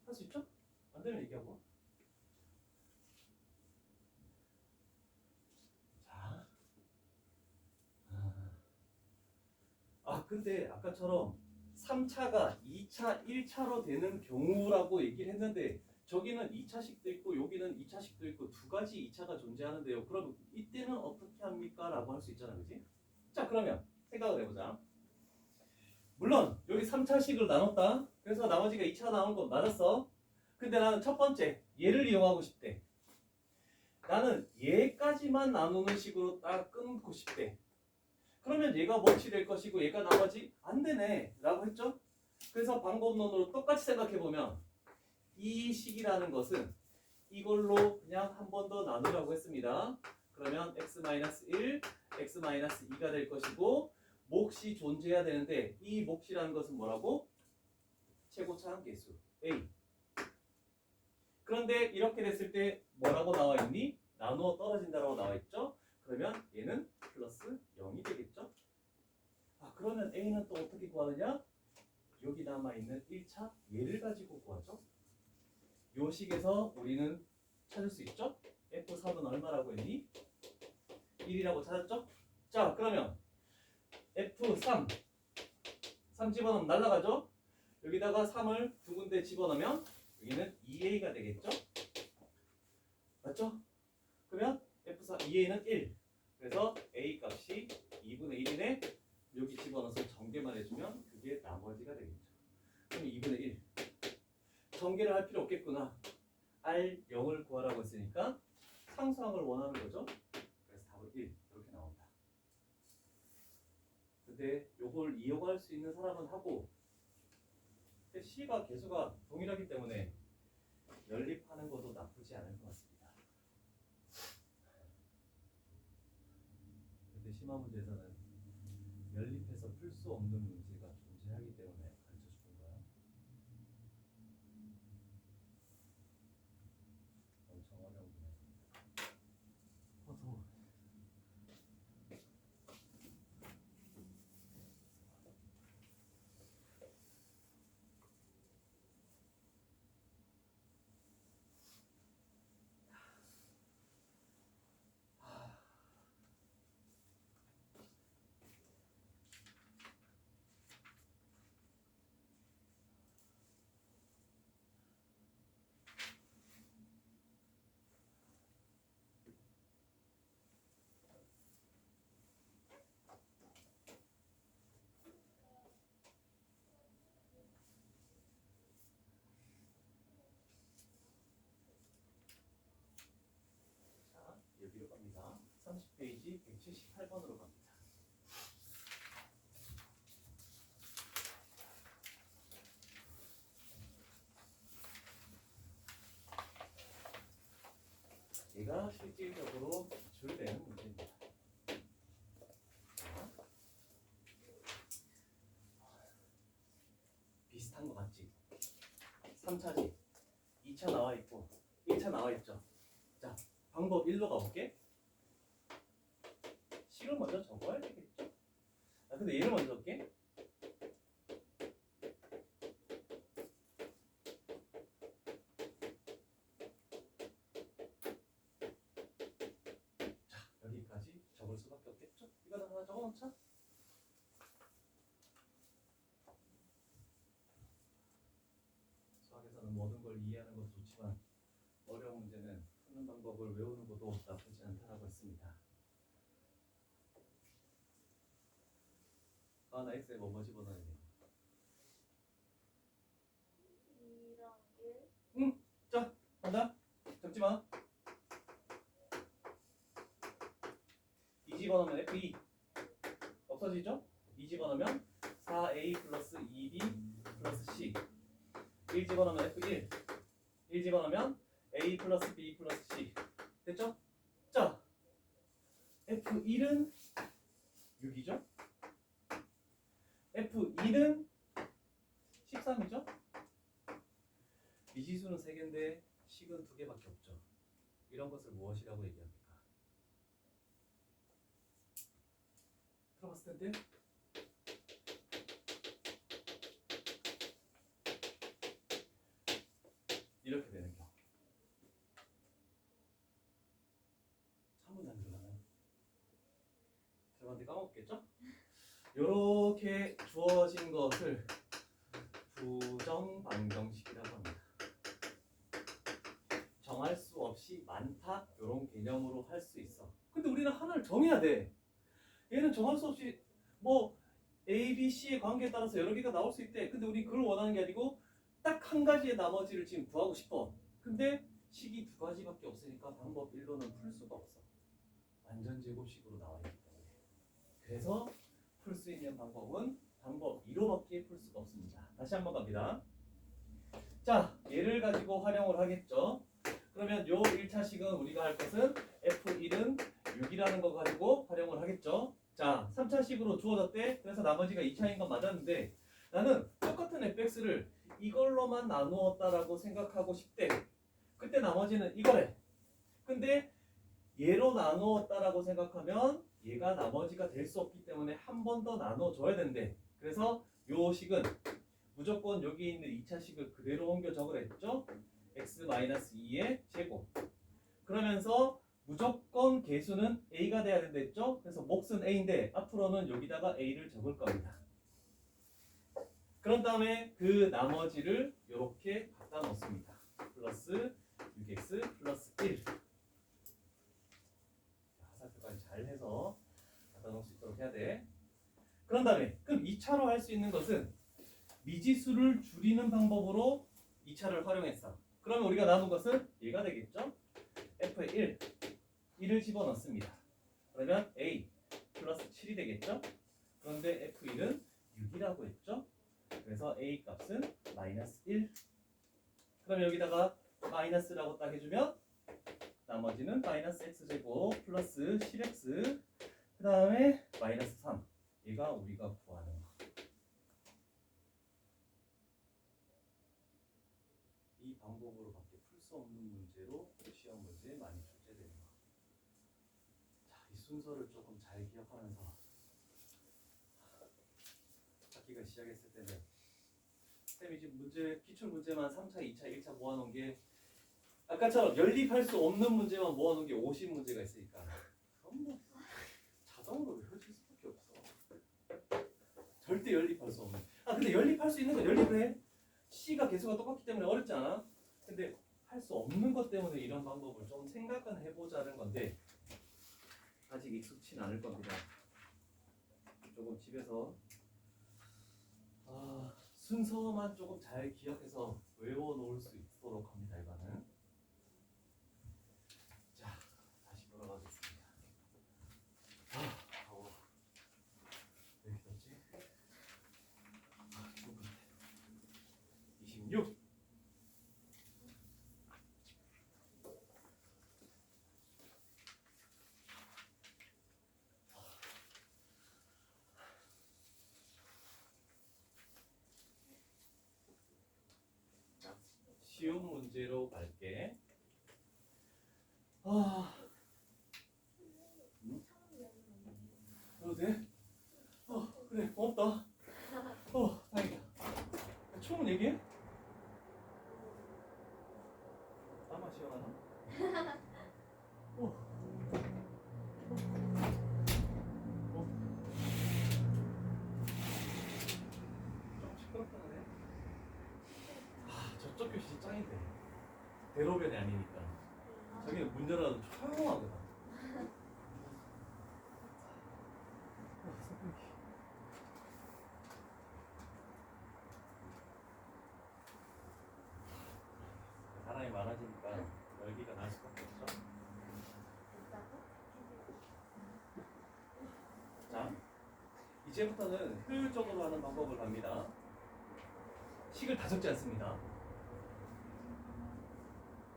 할 수 있죠? 안 되면 얘기하고. 근데 아까처럼 3차가 2차, 1차로 되는 경우라고 얘기를 했는데 저기는 2차식도 있고 여기는 2차식도 있고 두 가지 2차가 존재하는데요. 그럼 이때는 어떻게 합니까? 라고 할 수 있잖아, 그지? 자, 그러면 생각을 해보자. 물론 여기 3차식을 나눴다. 그래서 나머지가 2차 나온 건 맞았어. 근데 나는 첫 번째 얘를 이용하고 싶대. 나는 얘까지만 나누는 식으로 딱 끊고 싶대. 그러면 얘가 몫이 될 것이고 얘가 나머지 안 되네 라고 했죠. 그래서 방법론으로 똑같이 생각해보면 이 식이라는 것은 이걸로 그냥 한 번 더 나누라고 했습니다. 그러면 x-1, x-2가 될 것이고 몫이 존재해야 되는데 이 몫이라는 것은 뭐라고? 최고차 한계수 a. 그런데 이렇게 됐을 때 뭐라고 나와 있니? 나누어 떨어진다라고 나와 있죠. 그러면 얘는 플러스 0이 되겠죠. 아, 그러면 a는 또 어떻게 구하느냐? 여기 남아있는 1차 얘를 가지고 구하죠. 요 식에서 우리는 찾을 수 있죠? F3은 얼마라고 했니? 1이라고 찾았죠? 자, 그러면 F3 3 집어넣으면 날라가죠? 여기다가 3을 두 군데 집어넣으면 여기는 2a가 되겠죠? 맞죠? 그러면 F4 2a는 1. 그래서 a 값이 2분의 1이네. 여기 집어넣어서 전개만 해주면 그게 나머지가 되겠죠. 그럼 2분의 1. 전개를 할 필요 없겠구나. R 0을 구하라고 했으니까 상수항을 원하는 거죠. 그래서 답은 1 이렇게 나온다. 근데 요걸 이용할 수 있는 사람은 하고 C가 개수가 동일하기 때문에 연립하는 것도 나쁘지 않을 것 같습니다. 근데 심화 문제에서는 연립해서 풀 수 없는 문제가 존재하기 때문에 가르쳐 주는 거야. 엄청 어려운 분야입니다. 더워. 자, 여기로 갑니다. 30페이지 178번으로 갑니다. 얘가 실질적으로 기출되는 문제입니다. 자, 비슷한 거 같지? 3차지, 2차 나와 있고 1차 나와 있죠. 자, 방법 1로 가볼게. 식을 먼저 적어야 되겠죠? 아, 근데 얘를 먼저 적게. 자, 여기까지 적을 수밖에 없겠죠? 이거는 하나 적어놓자. 수학에서는 모든 걸 이해하는 것도 좋지만 어려운 문제는 푸는 방법을 외우는 것도 나쁘지 않다고 했습니다. 아, 나 X에 뭐 집어넣어야 돼? 2랑 1. 응, 자, 간다. 적지 마. 2 집어넣으면 F2 없어지죠? 2 집어넣으면 4A 플러스 2B 플러스 C. 1 집어넣으면 F1 1 집어넣으면 A 플러스 B 플러스 C. 됐죠? 자, F1은 6이죠? F2는 13이죠? 미지수는 3개인데 식은 2개밖에 없죠. 이런 것을 무엇이라고 얘기합니까? 들어봤을 텐데? 이렇게 되는 경우. 한 번도 안 들어가나요? 들어봤는데 까먹었겠죠? 이렇게 주어진 것을 부정 방정식이라고 합니다. 정할 수 없이 많다 이런 개념으로 할 수 있어. 근데 우리는 하나를 정해야 돼. 얘는 정할 수 없이 뭐 A, B, C의 관계에 따라서 여러 개가 나올 수 있대. 근데 우리 그걸 원하는 게 아니고 딱 한 가지의 나머지를 지금 구하고 싶어. 근데 식이 두 가지밖에 없으니까 방법 1로는 풀 수가 없어. 완전 제곱식으로 나와 있기 때문에. 그래서 풀 수 있는 방법은 방법 2로밖에 풀 수가 없습니다. 다시 한번 갑니다. 자, 얘를 가지고 활용을 하겠죠. 그러면 요 1차식은 우리가 할 것은 F1은 6이라는 거 가지고 활용을 하겠죠. 자, 3차식으로 주어졌대. 그래서 나머지가 2차인 건 맞았는데 나는 똑같은 fx를 이걸로만 나누었다라고 생각하고 싶대. 그때 나머지는 이거래. 근데 얘로 나누었다라고 생각하면 얘가 나머지가 될 수 없기 때문에 한 번 더 나눠줘야 된대. 그래서 요 식은 무조건 여기 있는 2차식을 그대로 옮겨 적으라 했죠. x-2의 제곱. 그러면서 무조건 개수는 a가 돼야 된다 했죠. 그래서 몫은 a인데 앞으로는 여기다가 a를 적을 겁니다. 그런 다음에 그 나머지를 이렇게 갖다 놓습니다. 플러스 6x 플러스 1. 화살표까지 잘 해서 갖다 놓을 수 있도록 해야 돼. 그런 다음에 그럼 2차로 할 수 있는 것은 미지수를 줄이는 방법으로 2차를 활용했어. 그러면 우리가 남은 것은 얘가 되겠죠? F의 1을 집어넣습니다. 그러면 A 플러스 7이 되겠죠? 그런데 F1은 6이라고 했죠? 그래서 A 값은 마이너스 1. 그럼 여기다가 마이너스라고 딱 해주면 나머지는 마이너스 x제곱 플러스 10x 그 다음에 마이너스 3. 얘가 우리가 구하는 거. 이 방법으로밖에 풀 수 없는 문제로 시험 문제에 많이 출제되는 거. 자, 이 순서를 조금 잘 기억하면서 학기가 시작했을 때는 쌤이 지금 문제 기출 문제만 3차, 2차, 1차 모아놓은 게 아까처럼 연립할 수 없는 문제만 모아놓은 게 50문제가 있으니까 그럼 뭐 자동으로 외워질 수밖에 없어. 절대 연립할 수 없는. 아 근데 연립할 수 있는 건 연립을 해. C가 개수가 똑같기 때문에 어렵지 않아. 근데 할 수 없는 것 때문에 이런 방법을 좀 생각은 해보자는 건데 아직 익숙치는 않을 겁니다. 조금 집에서 순서만 조금 잘 기억해서 외워놓을 수 있도록 합니다. 이거는. 자, 다시 돌아가겠습니다. 더워. 왜 이렇게 덥지? 죽을 것 같아. 26. 쉬운 문제로 갈게. 그래도 돼? 그래, 고맙다. 다행이다. 처음 얘기해? 나만 시원하나? 좀 시끄럽다 그래. 저쪽 교실이 짱인데. 대로변이 아니니까. 저기는 문 열어도 조용하거든. 사람이 많아지니까 열기가 날 수밖에 없죠. 자, 이제부터는 효율적으로 하는 방법을 갑니다. 식을 다 적지 않습니다.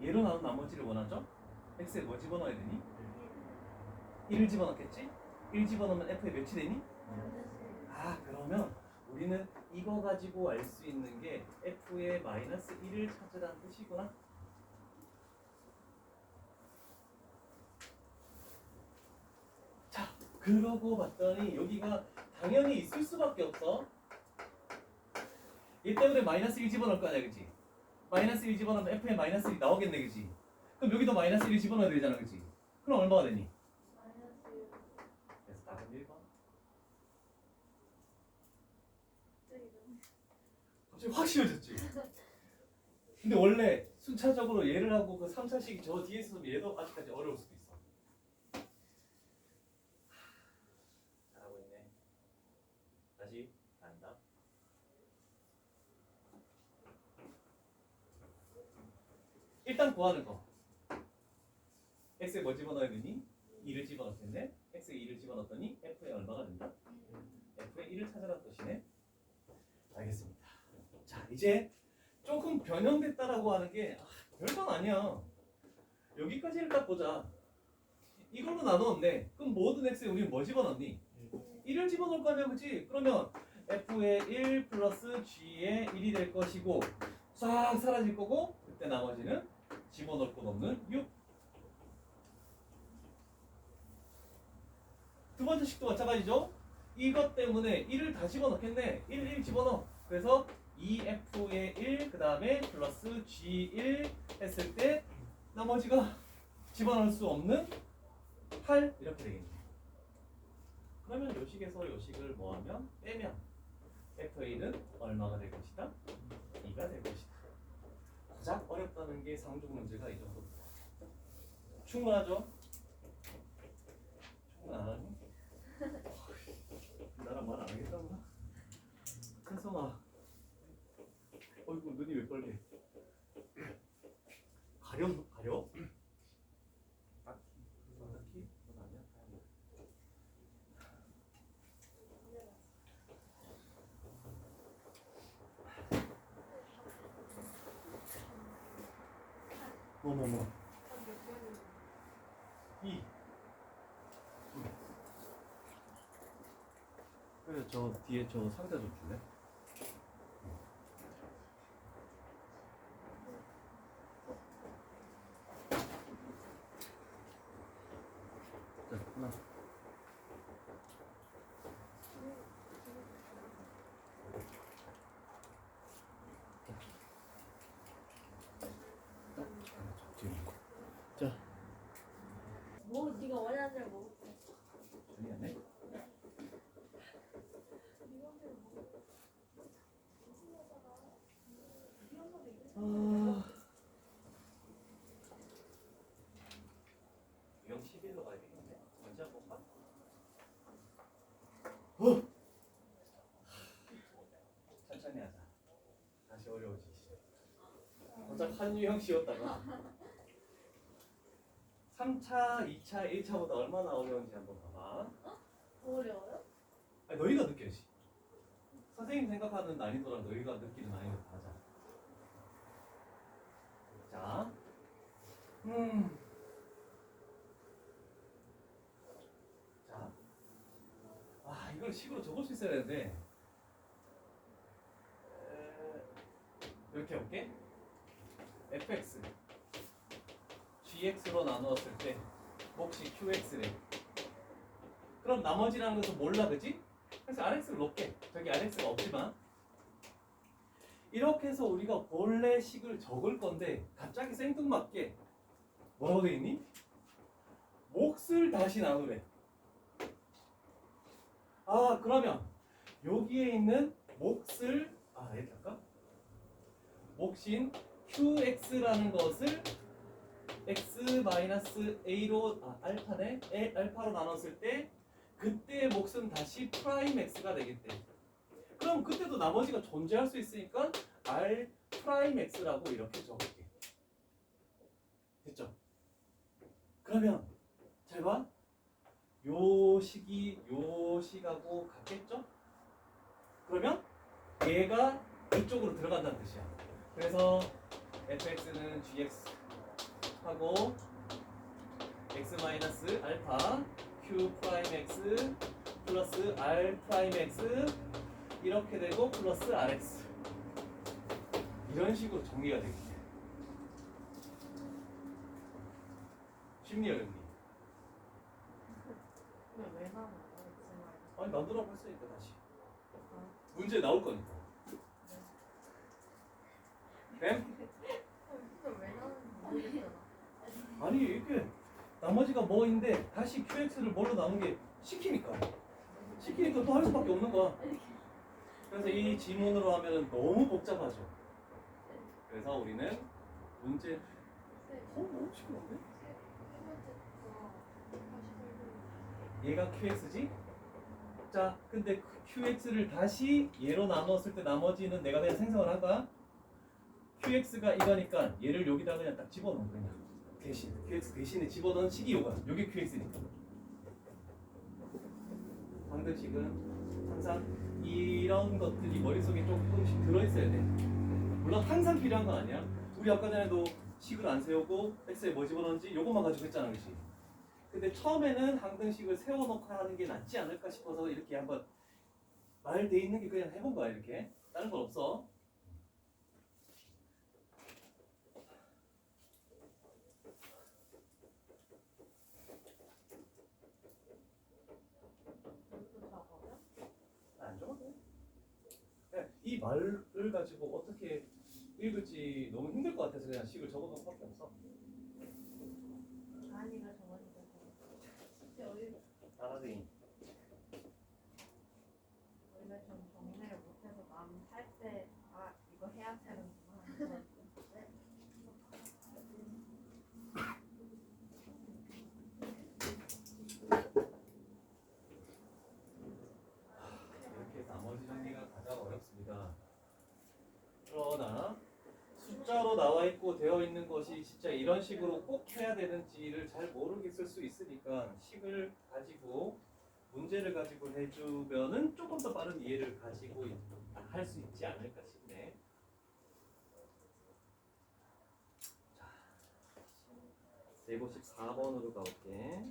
얘로 나온 나머지를 원하죠? x에 뭐 집어넣어야 되니? 1을 집어넣겠지? 1 집어넣으면 f에 몇이 되니? 그러면 우리는 이거 가지고 알 수 있는 게 f의 마이너스 1을 찾으라는 뜻이구나. 자, 그러고 봤더니 여기가 당연히 있을 수밖에 없어. 얘 때문에 마이너스 1 집어넣을 거 아니야, 그치? 마이너스 1 집어넣으면 f에 마이너스 1이 나오겠네, 그치? 그럼 여기도 마이너스 1 집어넣어야 되잖아, 그치? 그럼 얼마가 되니? 그래서 답은 1번. 지금 확 쉬워졌지. 근데 원래 순차적으로 얘를 하고 그 3차식이 저 뒤에 있으면 얘도 아직까지 어려울 수도 있어. 잘하고 있네. 다시 간다. 일단 구하는 거. x에 뭐 집어넣어야 되니? 2를 집어넣을 텐데 x에 2를 집어넣었더니 f에 얼마가 된다? f에 1을 찾아라는 뜻이네. 알겠습니다. 자, 이제 조금 변형됐다라고 하는 게 별건 아니야. 여기까지를 딱 보자. 이걸로 나누었네. 그럼 모든 x에 우리는 뭐 집어넣니? 1을 집어넣을 거 아니야, 그치? 그러면 f의 1 플러스 g의 1이 될 것이고 싹 사라질 거고 그때 나머지는 집어넣을 것 없는 6. 두 번째 식도 마찬가지죠? 이것 때문에 1을 다 집어넣겠네. 1 집어넣어. 그래서 2f의 1, 그 다음에 플러스 g1 했을 때 나머지가 집어넣을 수 없는 8 이렇게 되겠네. 그러면 요식에서 요식을 뭐하면 빼면 f의 1은 얼마가 될 것이다? 2가 될 것이다. 가장 어렵다는 게 상중 문제가 이 정도입니다. 충분하죠? 충분 안 하니? 나랑 말 안 하겠다구나. 큰성아. 어이구 눈이 왜 빨개? 가려? 딱히 그건 아니야. 뭐뭐뭐 2. 그래 저 뒤에 저 상자 좀 줄래? 자 하나. 자. 뭐 네가 원하는 대로 먹을게. 아니네. 영 11로 가야 되겠네. 먼저 한번 봐. 천천히 하자. 다시 어려워지기 시작. 어차피 한 유형 씌웠다가 3차, 2차, 1차보다 얼마나 어려운지 한번 봐봐. 어려워요? 아니, 너희가 느껴야지. 선생님 생각하는 난이도랑 너희가 느끼는 난이도 다르잖아. 자, 자, 이걸 식으로 적을 수 있어야 되는데 이렇게 해볼게. fx, gx로 나누었을 때 몫이 qx래. 그럼 나머지라는 것은 몰라, 그지? 그래서 rx를 넣게. 저기 rx가 없지만 이렇게 해서 우리가 본래 식을 적을 건데 갑자기 생뚱맞게 뭐라고 돼 있니? 몫을 다시 나누래. 그러면 여기에 있는 몫을 이렇게 할까? 몫인 qx라는 것을 x-a로 알파네? 알파로 나눴을 때 그때의 몫은 다시 프라임 x가 되겠대. 그럼 그때도 나머지가 존재할 수 있으니까 r 프라임 x라고 이렇게 적을게. 됐죠? 그러면 잘 봐. 요 식이 요 식하고 같겠죠? 그러면 얘가 이쪽으로 들어간다는 뜻이야. 그래서 fx는 gx 하고 x 마이너스 알파 q 프라임 x 플러스 r 프라임 x 이렇게 되고 플러스 rx 이런 식으로 정리가 되겠네. 쉽네요, 형님. 왜 나와? 아니 만들라고 했으니까 다시 문제 나올 거니까. 뱀? 왜 나오는지 모르겠잖아. 아니 이렇게 나머지가 뭐인데 다시 qx를 뭘로 나눈 게 시키니까 또 할 수밖에 없는 거야. 그래서 이 지문으로 하면 너무 복잡하죠. 그래서 우리는 문제 너무 쉬운데? 세 번째 거 다시 설명해. 얘가 QX지? 자, 근데 QX를 다시 얘로 나눴을 때 나머지는 내가 그냥 생성을 한 거야. QX가 이거니까 얘를 여기다 그냥 딱 집어넣어 그냥. 대신 QX 대신에 집어넣은 식이 요거야. 요게 QX니까. 방정식은 항상 이런 것들이 머릿속에 조금씩 들어있어야 돼. 물론 항상 필요한 건 아니야. 우리 아까 전에도 식을 안 세우고 x에 뭐 집어넣는지 요것만 가지고 했잖아, 그렇지? 근데 처음에는 항등식을 세워놓고 하는 게 낫지 않을까 싶어서 이렇게 한번 말돼 있는 게 그냥 해본 거야. 이렇게 다른 건 없어. 이것도 적어요? 안 적어도 돼. 이 말을 가지고 어떻게 읽을지 너무 힘들 것 같아서 그냥 식을 적어놓은 수밖에 없어. 아니가 적으니까 진짜 어이가 따라쟁이. 우리가 좀 정리를 못해서 남 할 때 아 이거 해야 되는구나. 이렇게 나머지 정리가 가장 어렵습니다. 그러나 숫자로 나와 있고 되어 있는 것이 진짜 이런 식으로 꼭 해야 되는지를 잘 모르겠을 수 있으니까 식을 가지고 문제를 가지고 해주면은 조금 더 빠른 이해를 가지고 할 수 있지 않을까 싶네. 자, 154번으로 가볼게.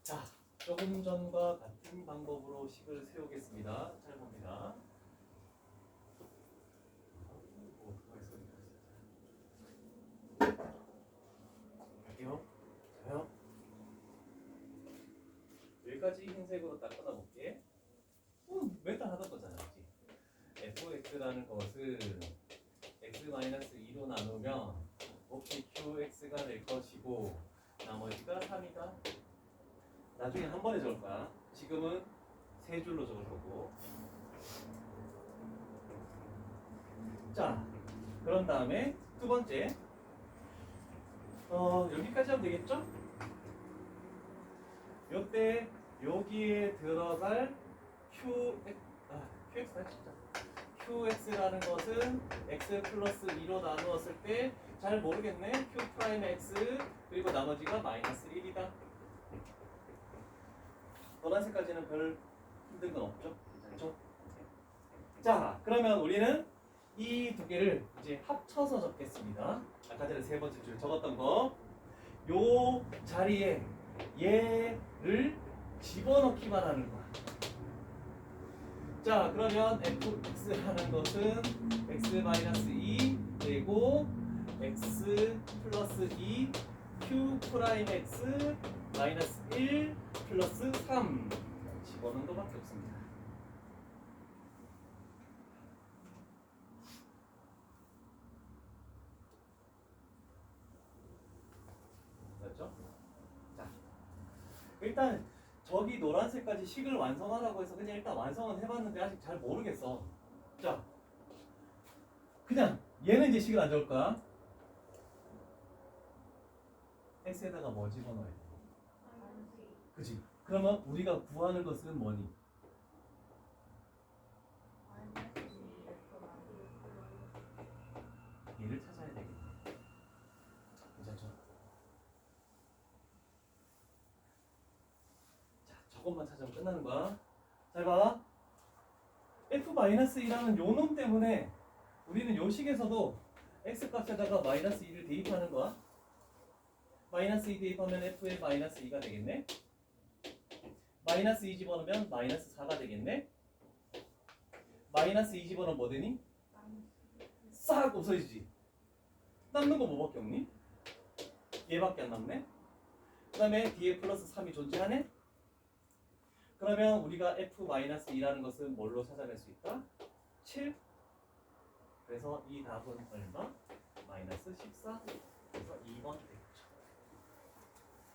자, 조금 전과 같은 방법으로 식을 세우겠습니다. 잘 봅니다. 갈게요. 자요. 여기까지 흰색으로 딱 끊어볼게. 맨날 하던 거잖아, 그치? fx라는 것은 x-2로 나누면 곱셈 qx가 될 것이고 나머지가 3이다. 나중에 한 번에 적을 거야. 지금은 세 줄로 적을 거고. 자, 그런 다음에 두 번째. 여기까지 하면 되겠죠? 요때 여기에 들어갈 QX가 진짜 QX라는 것은 X 플러스 2로 나누었을 때 잘 모르겠네. Q 프라임 X 그리고 나머지가 마이너스 1이다. 노란색까지는 별 힘든 건 없죠? 괜찮죠? 자, 그러면 우리는 이 두 개를 이제 합쳐서 적겠습니다. 아까 전에 세 번째 줄 적었던 거. 요 자리에 얘를 집어넣기만 하는 거야. 자, 그러면 fx라는 것은 x-2 되고 x 플러스 2 q 프라임 x 마이너스 1 플러스 3 집어넣는 것밖에 없습니다. 맞죠? 자, 일단 저기 노란색까지 식을 완성하라고 해서 그냥 일단 완성은 해봤는데 아직 잘 모르겠어. 자, 그냥 얘는 이제 식을 안 적을 거야. x에다가 뭐 집어넣어야 돼? 그치? 그러면 우리가 구하는 것은 뭐니? 얘를 찾아야 되겠네. 괜찮죠? 자, 저것만 찾으면 끝나는 거야. 잘 봐. f-2라는 요 놈 때문에 우리는 요 식에서도 x 값에다가 마이너스 2를 대입하는 거야. 마이너스 2 대입하면 f의 마이너스 2가 되겠네. 마이너스 2 집어넣으면 마이너스 4가 되겠네. 마이너스 2 집어넣으면 뭐 되니? 싹 없어지지. 남는 거 뭐밖에 없니? 얘밖에 안 남네. 그 다음에 뒤에 플러스 3이 존재하네. 그러면 우리가 f-2라는 것은 뭘로 찾아낼 수 있다? 7. 그래서 이 답은 얼마? 마이너스 14. 그래서 2번 되겠죠.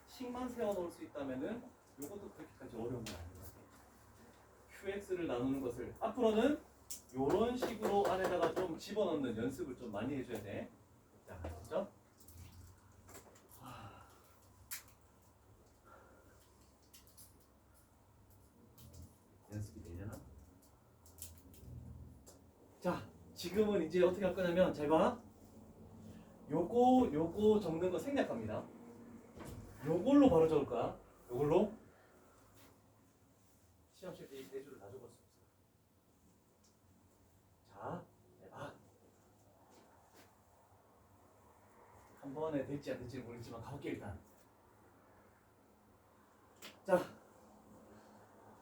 식만 세워놓을 수 있다면은 이것도 그렇게까지 어려운 건 아닌 것 같아요. QX를 나누는 것을 앞으로는 이런 식으로 안에다가 좀 집어넣는 연습을 좀 많이 해줘야 돼. 자, 그죠? 연습이 되려나? 자, 지금은 이제 어떻게 할 거냐면 잘 봐. 요거 적는 거 생략합니다. 요걸로 바로 적을 거야. 요걸로 시험 칠 때 이 네 줄을 다 적을 수 없어. 자, 잘 봐. 한 번에 될지 안 될지 모르겠지만 가볼게 일단. 자,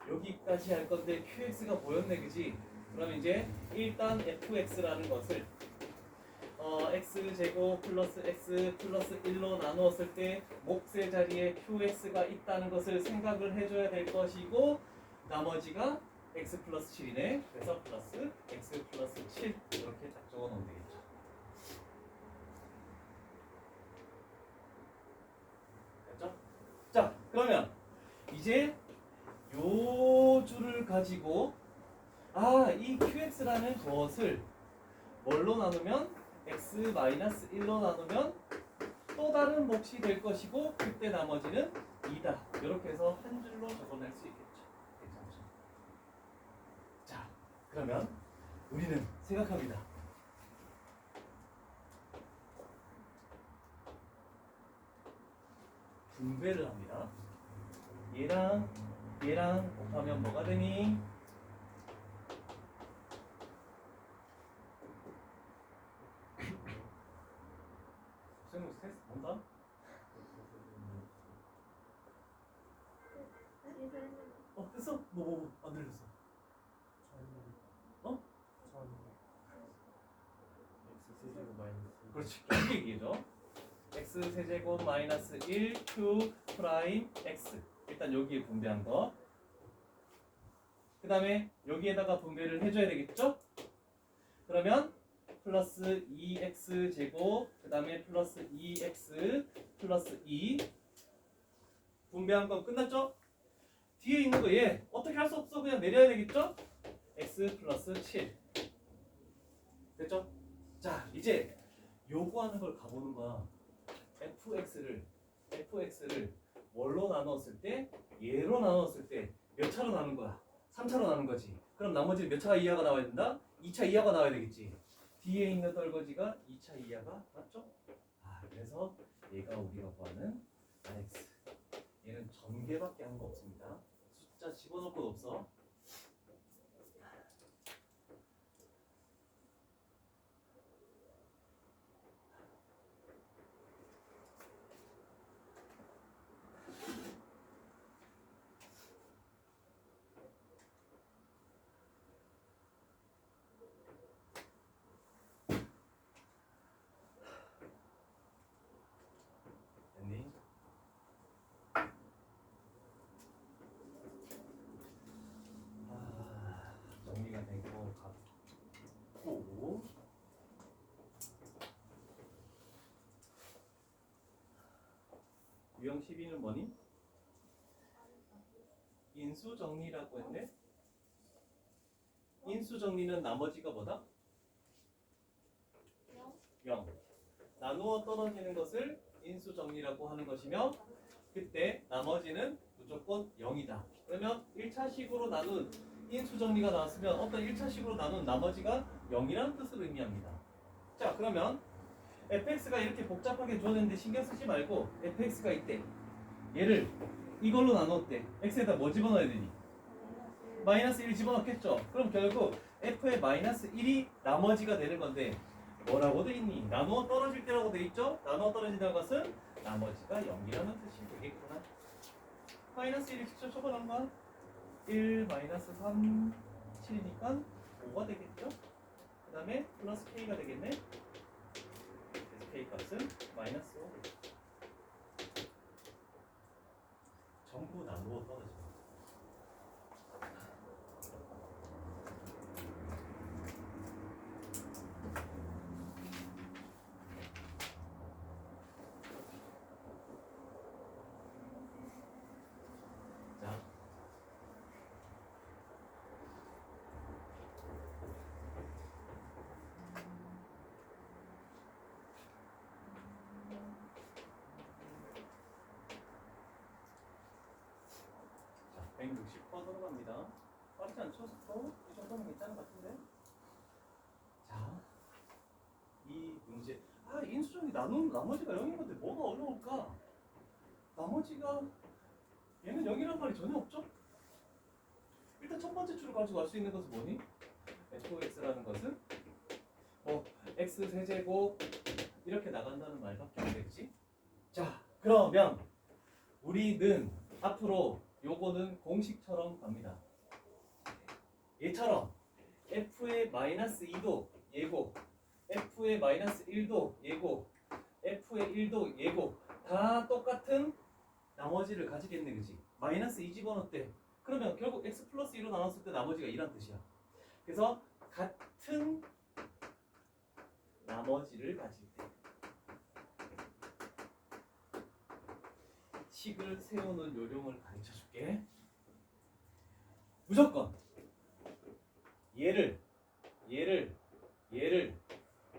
여기까지 할 건데 QX가 보였네, 그지? 그럼 이제 일단 FX라는 것을 x제곱 플러스 x 플러스 1로 나누었을 때 몫의 자리에 qx가 있다는 것을 생각을 해줘야 될 것이고 나머지가 x 플러스 7이네. 그래서 플러스 x 플러스 7 이렇게 딱 적어놓으면 되겠죠. 됐죠? 자, 그러면 이제 요 줄을 가지고 이 qx라는 것을 뭘로 나누면 x-1로 나누면 또 다른 몫이 될 것이고 그때 나머지는 2다. 이렇게 해서 한 줄로 적어낼 수 있겠죠. 괜찮죠? 자, 그러면 우리는 생각합니다. 분배를 합니다. 얘랑 곱하면 뭐가 되니? 선생님 스트레스 뭔가? 됐어? 안 들렸어. 어? x세제곱 마이너스 그렇지. 이렇게 얘기해줘. x 세제곱 마이너스 1 q 프라임 x. 일단 여기에 분배한 거. 그 다음에 여기에다가 분배를 해줘야 되겠죠? 그러면 플러스 2x 제곱 그 다음에 플러스 2x 플러스 2 분배한 건 끝났죠? 뒤에 있는 거 얘 어떻게 할 수 없어. 그냥 내려야 되겠죠? x 플러스 7 됐죠? 자, 이제 요구하는 걸 가보는 거야. fx를 뭘로 나눴을 때 얘로 나눴을 때 몇 차로 나눈 거야? 3차로 나눈 거지. 그럼 나머지는 몇 차가 이하가 나와야 된다? 2차 이하가 나와야 되겠지. 뒤에 있는 떨거지가 2차 이하가 맞죠? 그래서 얘가 우리가 구하는 rx. 얘는 전개밖에 한 거 없습니다. 숫자 집어넣을 것 없어. 됐니? 정리가 되고 갔고 유형 12는 뭐니? 인수 정리라고 했네. 인수 정리는 나머지가 뭐다? 0. 나누어 떨어지는 것을 인수 정리라고 하는 것이며 그때 나머지는 무조건 0이다. 그러면 1차식으로 나눈 인수 정리가 나왔으면 어떤 1차식으로 나눈 나머지가 0이라는 뜻을 의미합니다. 자, 그러면 fx가 이렇게 복잡하게 주어졌는데 신경 쓰지 말고 fx가 있대. 얘를 이걸로 나눴대. x에다 뭐 집어넣어야 되니? 마이너스 1 집어넣겠죠. 그럼 결국 f의 마이너스 1이 나머지가 되는 건데 뭐라고 돼 있니? 나누어 떨어질 때라고 돼 있죠? 나누어 떨어진다는 것은 나머지가 0이라는 뜻이 되겠구나. 마이너스 1을 직접 적어놓은 거야. 1 마이너스 3 7이니까 5가 되겠죠? 그 다음에 플러스 k가 되겠네. 그래서 k 값은 마이너스 5 되겠죠. 전부 나누어 떨어집니다. 260번 들어갑니다. 빠르지 않죠? 속도? 이 정도면 괜찮은 것 같은데? 자, 이 문제. 인수정이 나머지가 0인 건데 뭐가 어려울까? 나머지가 얘는 0이란 말이 전혀 없죠? 일단 첫 번째 줄을 가지고 알 수 있는 것은 뭐니? fx라는 것은 x 세제곱 이렇게 나간다는 말밖에 안 되지? 자, 그러면 우리는 앞으로 요거는 공식처럼 갑니다. 얘처럼 f의 마이너스 2도 예고, f의 마이너스 1도 예고, f의 1도 예고 다 똑같은 나머지를 가지겠네, 그지? 마이너스 2 집어넣을 그러면 결국 x 플러스 2로 나눴을 때 나머지가 2란 뜻이야. 그래서 같은 나머지를 가질 때 식을 세우는 요령을 가르쳐 줄게. 무조건 얘를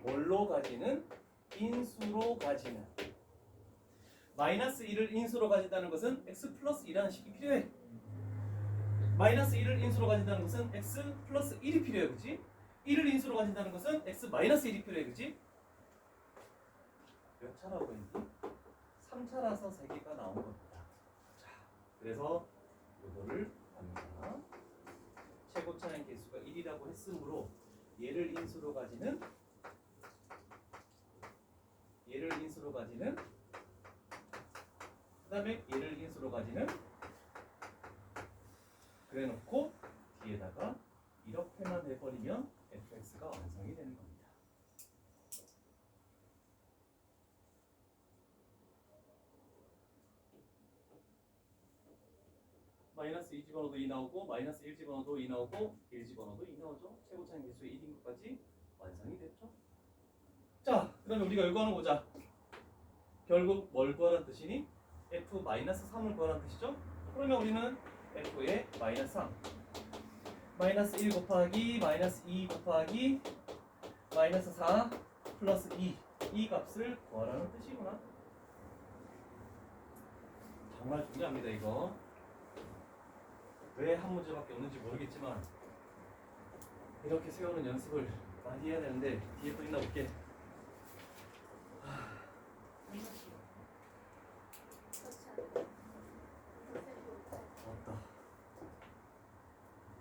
뭘로 가지는? 인수로 가지는. 마이너스 1을 인수로 가진다는 것은 x 플러스 2라는 식이 필요해. 마이너스 1을 인수로 가진다는 것은 x 플러스 1이 필요해, 그치? 1을 인수로 가진다는 것은 x 마이너스 1이 필요해, 그치? 몇 차라고 했니? 3차라서 3개가 나온 겁니다. 자, 그래서 이거를 합니다. 최고차의 개수가 1이라고 했으므로 얘를 인수로 가지는 그 다음에 얘를 인수로 가지는 그래 놓고 뒤에다가 이렇게만 해버리면 fx가 완성이 되는 겁니다. 마이너스 2 집어넣어도 2 나오고 마이너스 1 집어넣어도 2 나오고 1 집어넣어도 2 나오죠. 최고차의 개수의 1인 것까지 완성이 됐죠. 자, 그러면 우리가 이거 하나 보자. 결국 뭘 구하라는 뜻이니? f-3을 구하라는 뜻이죠. 그러면 우리는 f의 마이너스 3 마이너스 1 곱하기 마이너스 2 곱하기 마이너스 4 플러스 2 이 값을 구하라는 뜻이구나. 정말 중요합니다. 이거 왜 한 문제밖에 없는지 모르겠지만 이렇게 세우는 연습을 많이 해야 되는데 뒤에 또 있나 볼게. 맞다.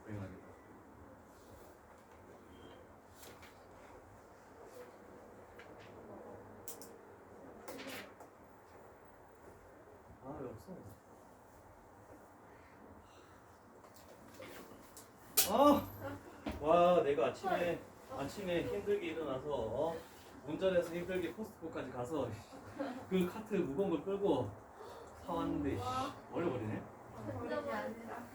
고행하겠다. 왜 없어? 와, 내가 아침에 힘들게 일어나서 운전해서 힘들게 코스트코까지 가서 그 카트 무거운 걸 끌고 사왔는데 얼려버리네. 그게 아니라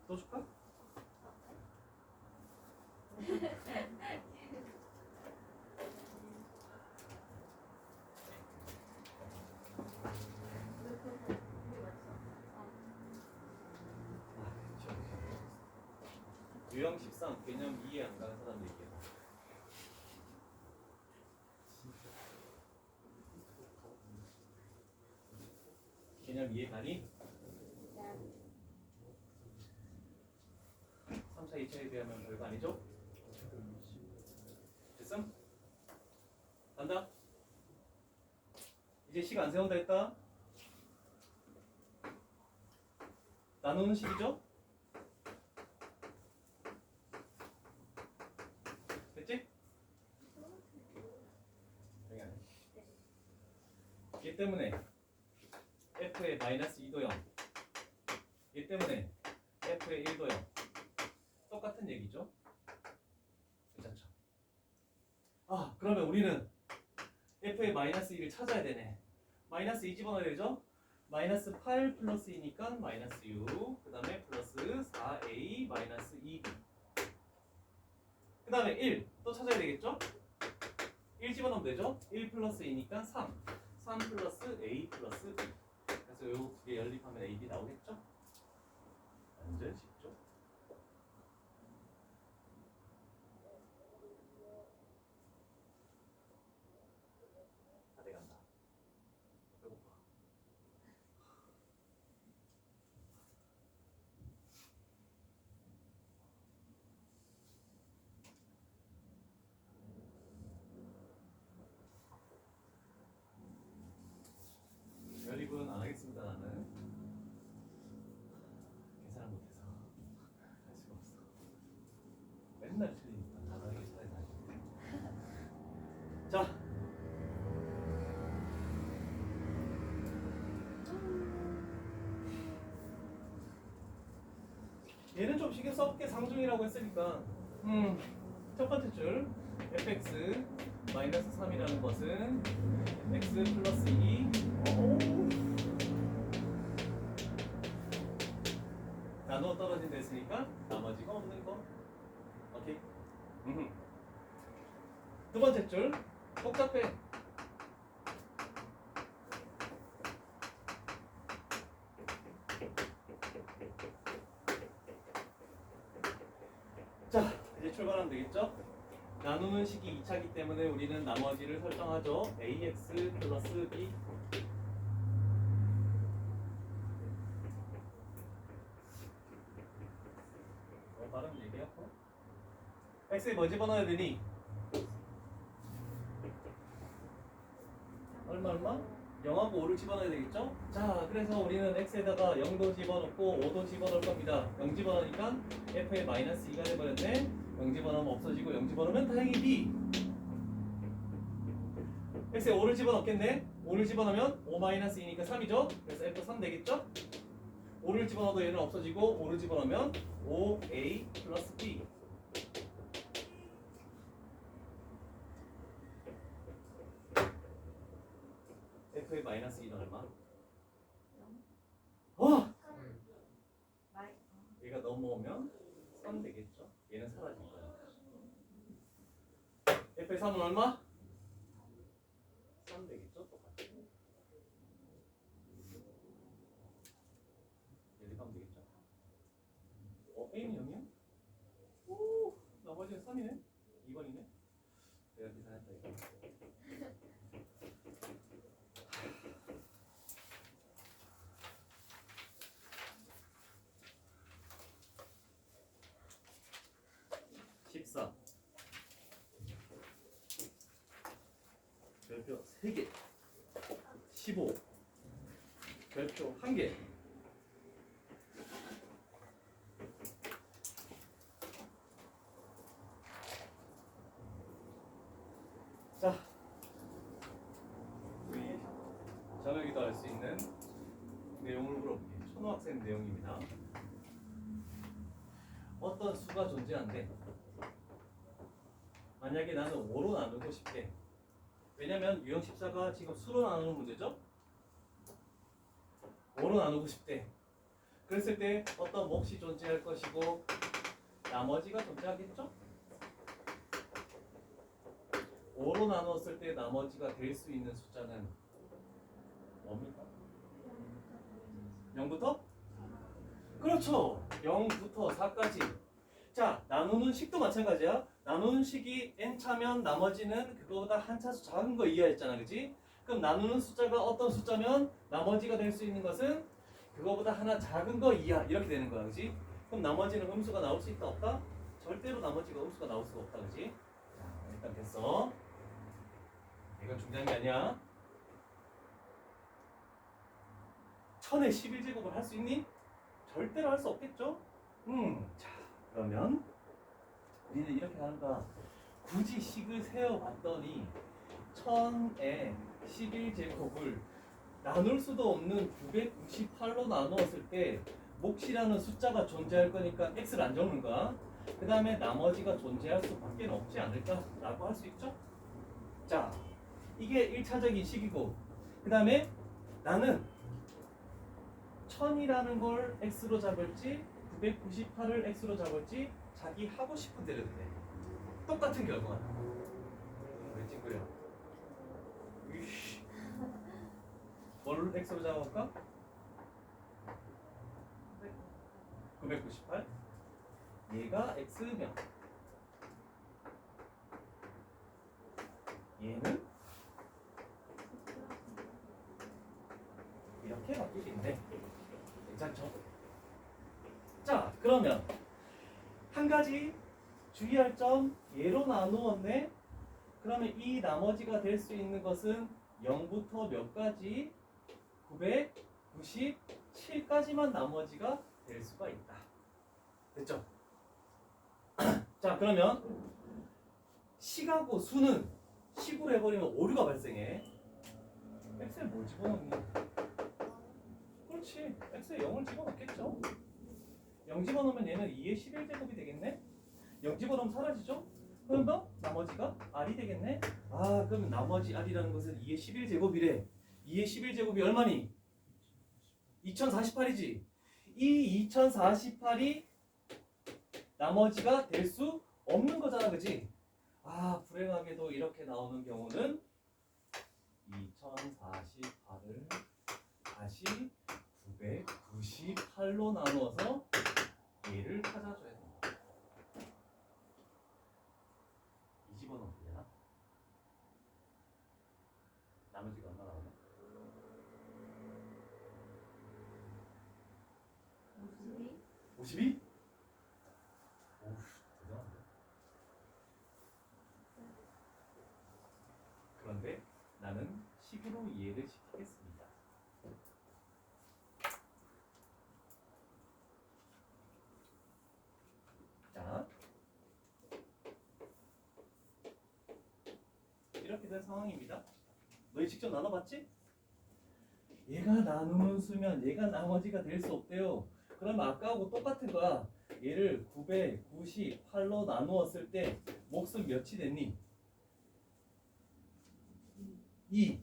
또 줄까? 유형식상 개념 이해 안 가는 사람 얘기야. 개념 이해 가니? 3차 2차에 비하면 별거 아니죠? 됐음? 간다? 이제 식 안 세운다 했다? 나누는 식이죠? 됐지? 얘 때문에 f의 마이너스 2도 0 얘 때문에 f의 1도 0 똑같은 얘기죠? 괜찮죠? 그러면 우리는 f의 마이너스 2를 찾아야 되네. 마이너스 2 집어넣어야 되죠? 마이너스 8 플러스 2니까 마이너스 6 그 다음에 플러스 4a 마이너스 2b 그 다음에 1 또 찾아야 되겠죠? 1 집어넣으면 되죠? 1 플러스 2니까 3 플러스 a 플러스 b 그래서 요 두 개 연립하면 a, b 나오겠죠? 완전 쉽죠? 다 돼간다. 맨날 틀리니까 다 다르게 차이 나요. 자, 얘는 좀 신경 써볼게. 상중이라고 했으니까. 첫 번째 줄 fx 마이너스 3이라는 것은 x 플러스 2 나누어 떨어진다 했으니까 나머지가 없는 거. 오케이. 두 번째 줄 복잡해. 자, 이제 출발하면 되겠죠? 나누는 식이 2차기 때문에 우리는 나머지를 설정하죠. ax 플러스 b. 발음 얘기하고 x에 뭐 집어넣어야 되니? 얼마? 0하고 5를 집어넣어야 되겠죠? 자, 그래서 우리는 x에다가 0도 집어넣고 5도 집어넣을 겁니다. 0 집어넣으니까 f에 마이너스 2가 돼버렸네. 0 집어넣으면 없어지고 0 집어넣으면 다행히 b. x에 5를 집어넣겠네. 5를 집어넣으면 5 마이너스 2니까 3이죠? 그래서 f 3 되겠죠? 5를 집어넣어도 얘는 없어지고 5를 집어넣으면 5a 플러스 b. f의 마이너스 2는 얼마? 얘가 넘어오면 3 되겠죠? 얘는 사라질 거야. f의 3은 얼마? 3 되겠죠? 똑같이. 얘를 가면 되겠죠? a는 0이야? 오, 나머지는 3이네? 2번이네? 내가 계산했다 이거. 별표 3개 15 별표 1개. 자, 우리 저녁에도 할 수 있는 내용을 물어볼게요. 초등학생 내용입니다. 어떤 수가 존재한대. 만약에 나는 5로 나누고 싶대. 왜냐면 유형 14가 지금 수로 나누는 문제죠? 5로 나누고 싶대. 그랬을 때 어떤 몫이 존재할 것이고 나머지가 존재하겠죠? 5로 나누었을 때 나머지가 될 수 있는 숫자는 뭡니까? 0부터? 그렇죠. 0부터 4까지. 자, 나누는 식도 마찬가지야. 나누는 식이 n차면 나머지는 그거보다 한 차수 작은 거 이하였잖아, 그지? 그럼 나누는 숫자가 어떤 숫자면 나머지가 될 수 있는 것은 그거보다 하나 작은 거 이하 이렇게 되는 거야, 그지? 그럼 나머지는 음수가 나올 수 있다 없다? 절대로 나머지가 음수가 나올 수가 없다, 그지? 자, 일단 됐어. 이건 중요한 게 아니야. 1000의 11제곱을 할 수 있니? 절대로 할 수 없겠죠? 자, 그러면 우리는 이렇게 하는 거야. 굳이 식을 세어봤더니 1000의 11제곱을 나눌 수도 없는 998로 나누었을 때 몫이라는 숫자가 존재할 거니까 x를 안 적는 거야. 그 다음에 나머지가 존재할 수밖에 없지 않을까라고 할 수 있죠? 자, 이게 1차적인 식이고, 그 다음에 나는 1000이라는 걸 x로 잡을지 998을 x로 잡을지 자기 하고 싶은 대로 돼. 똑같은 결과야. 왜 찡그려? 뭘 x로 잡아볼까? 998. 얘가 x면 얘는 이렇게 바뀌겠네. 괜찮죠? 자, 그러면 한 가지 주의할 점, 얘로 나누었네. 그러면 이 나머지가 될 수 있는 것은 0부터 몇 가지? 997까지만 나머지가 될 수가 있다. 됐죠? 자, 그러면 식하고 수는 식으로 해버리면 오류가 발생해. x에 뭘 집어넣니? 그렇지. x에 0을 집어넣겠죠. 0 집어넣으면 얘는 2의 11제곱이 되겠네. 0 집어넣으면 사라지죠. 그러면 나머지가 r이 되겠네. 아, 그러면 나머지 r이라는 것은 2의 11제곱이래. 2의 11제곱이 얼마니? 2048이지. 이 2048이 나머지가 될 수 없는 거잖아, 그지? 아, 불행하게도 이렇게 나오는 경우는 2048을 다시 998로 나누어서 얘를 찾아줘야 됩니다. 이 집어넣으면 되나? 나머지가 얼마 나오나? 52? 오우, 대단한데. 그런데 나는 식으로 이해를 시키겠습니다. 자, 이렇게 된 상황입니다. 너희 직접 나눠봤지? 얘가 나누는 수면 얘가 나머지가 될 수 없대요. 그러면 아까하고 똑같은 거야. 얘를 998로 나누었을 때 몫은 몇이 됐니? 2.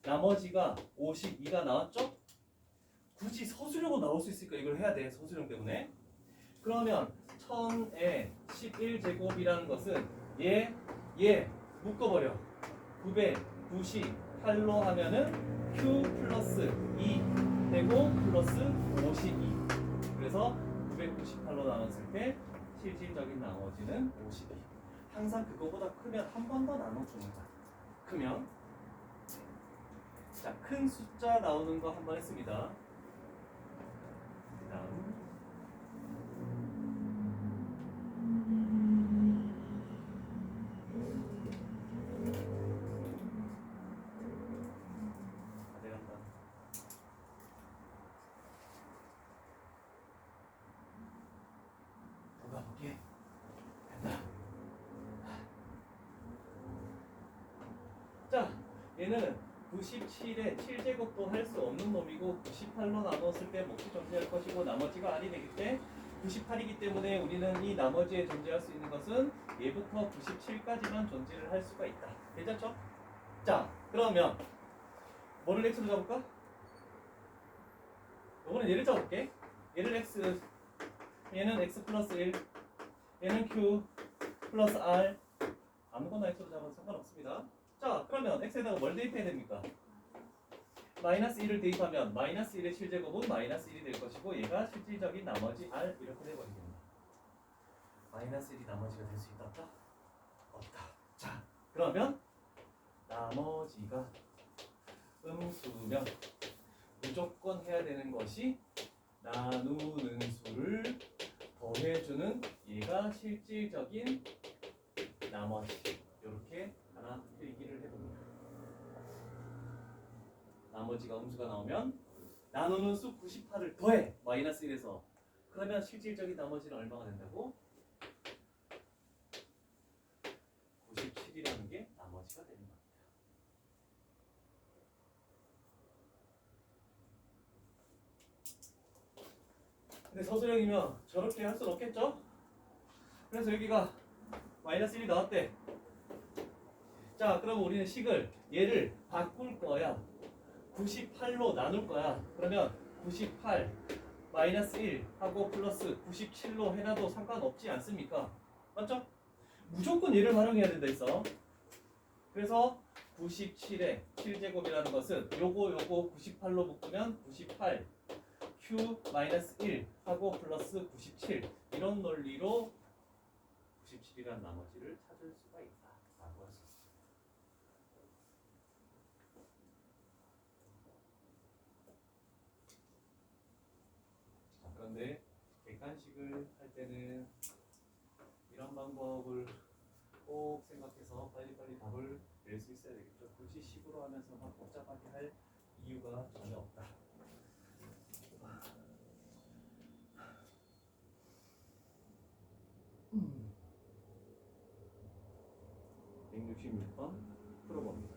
나머지가 52가 나왔죠? 굳이 서술형으로 나올 수 있으니까 이걸 해야 돼. 서술형 때문에. 그러면 1000의 11제곱이라는 것은 얘 묶어버려. 998로 하면은 Q 플러스 2 되고 플러스 52. 그래서 998로 나눴을 때 실질적인 나머지는 52. 항상 그거보다 크면 한 번 더 나눠주는 거야. 크면. 자, 큰 숫자 나오는 거 한번 했습니다. 다음. 내려간다. 누가 볼게. 간다. 자, 얘는 97에 7제곱도 할 수 없는 놈이고 98로 나눴을 때 몫이 존재할 것이고 나머지가 r이 되기 때문에 98이기 때문에 우리는 이 나머지에 존재할 수 있는 것은 얘부터 97까지만 존재를 할 수가 있다. 괜찮죠? 자, 그러면 뭐를 x로 잡을까? 이거는 얘를 잡을게. 얘를 x, 얘는 x 플러스 1, 얘는 q 플러스 r. 아무거나 x로 잡아도 상관없습니다. 자, 그러면 x에다가 뭘 대입해야 됩니까? 마이너스 1을 대입하면 마이너스 1의 실제곱은 마이너스 1이 될 것이고 얘가 실질적인 나머지 r 이렇게 돼버리겠네. 마이너스 1이 나머지가 될 수 있다 없다? 없다. 자, 그러면 나머지가 음수면 무조건 해야 되는 것이 나누는 수를 더해주는 얘가 실질적인 나머지. 이렇게 하나 필기를 해둡니다. 나머지가 음수가 나오면 나누는 수 98을 더해 마이너스 1에서 그러면 실질적인 나머지는 얼마가 된다고? 97이라는 게 나머지가 되는 겁니다. 근데 서술형이면 저렇게 할 수는 없겠죠? 그래서 여기가 마이너스 1이 나왔대. 자, 그럼 우리는 식을 얘를 바꿀 거야. 98로 나눌 거야. 그러면 98 마이너스 1 하고 플러스 97로 해놔도 상관없지 않습니까? 맞죠? 무조건 얘를 활용해야 된다 했어. 그래서 97의 7제곱이라는 것은 요거 98로 묶으면 98 q 마이너스 1 하고 플러스 97 이런 논리로 97이라는 나머지를 찾을 수가 있다라고 할 수 있습니다. 자, 그런데 객관식을 할 때는 이런 방법을 꼭 생각해서 빨리빨리 답을 낼 수 있어야 되겠죠. 굳이 식으로 하면서 막 복잡하게 할 이유가 전혀 없다. 166번 풀어봅니다.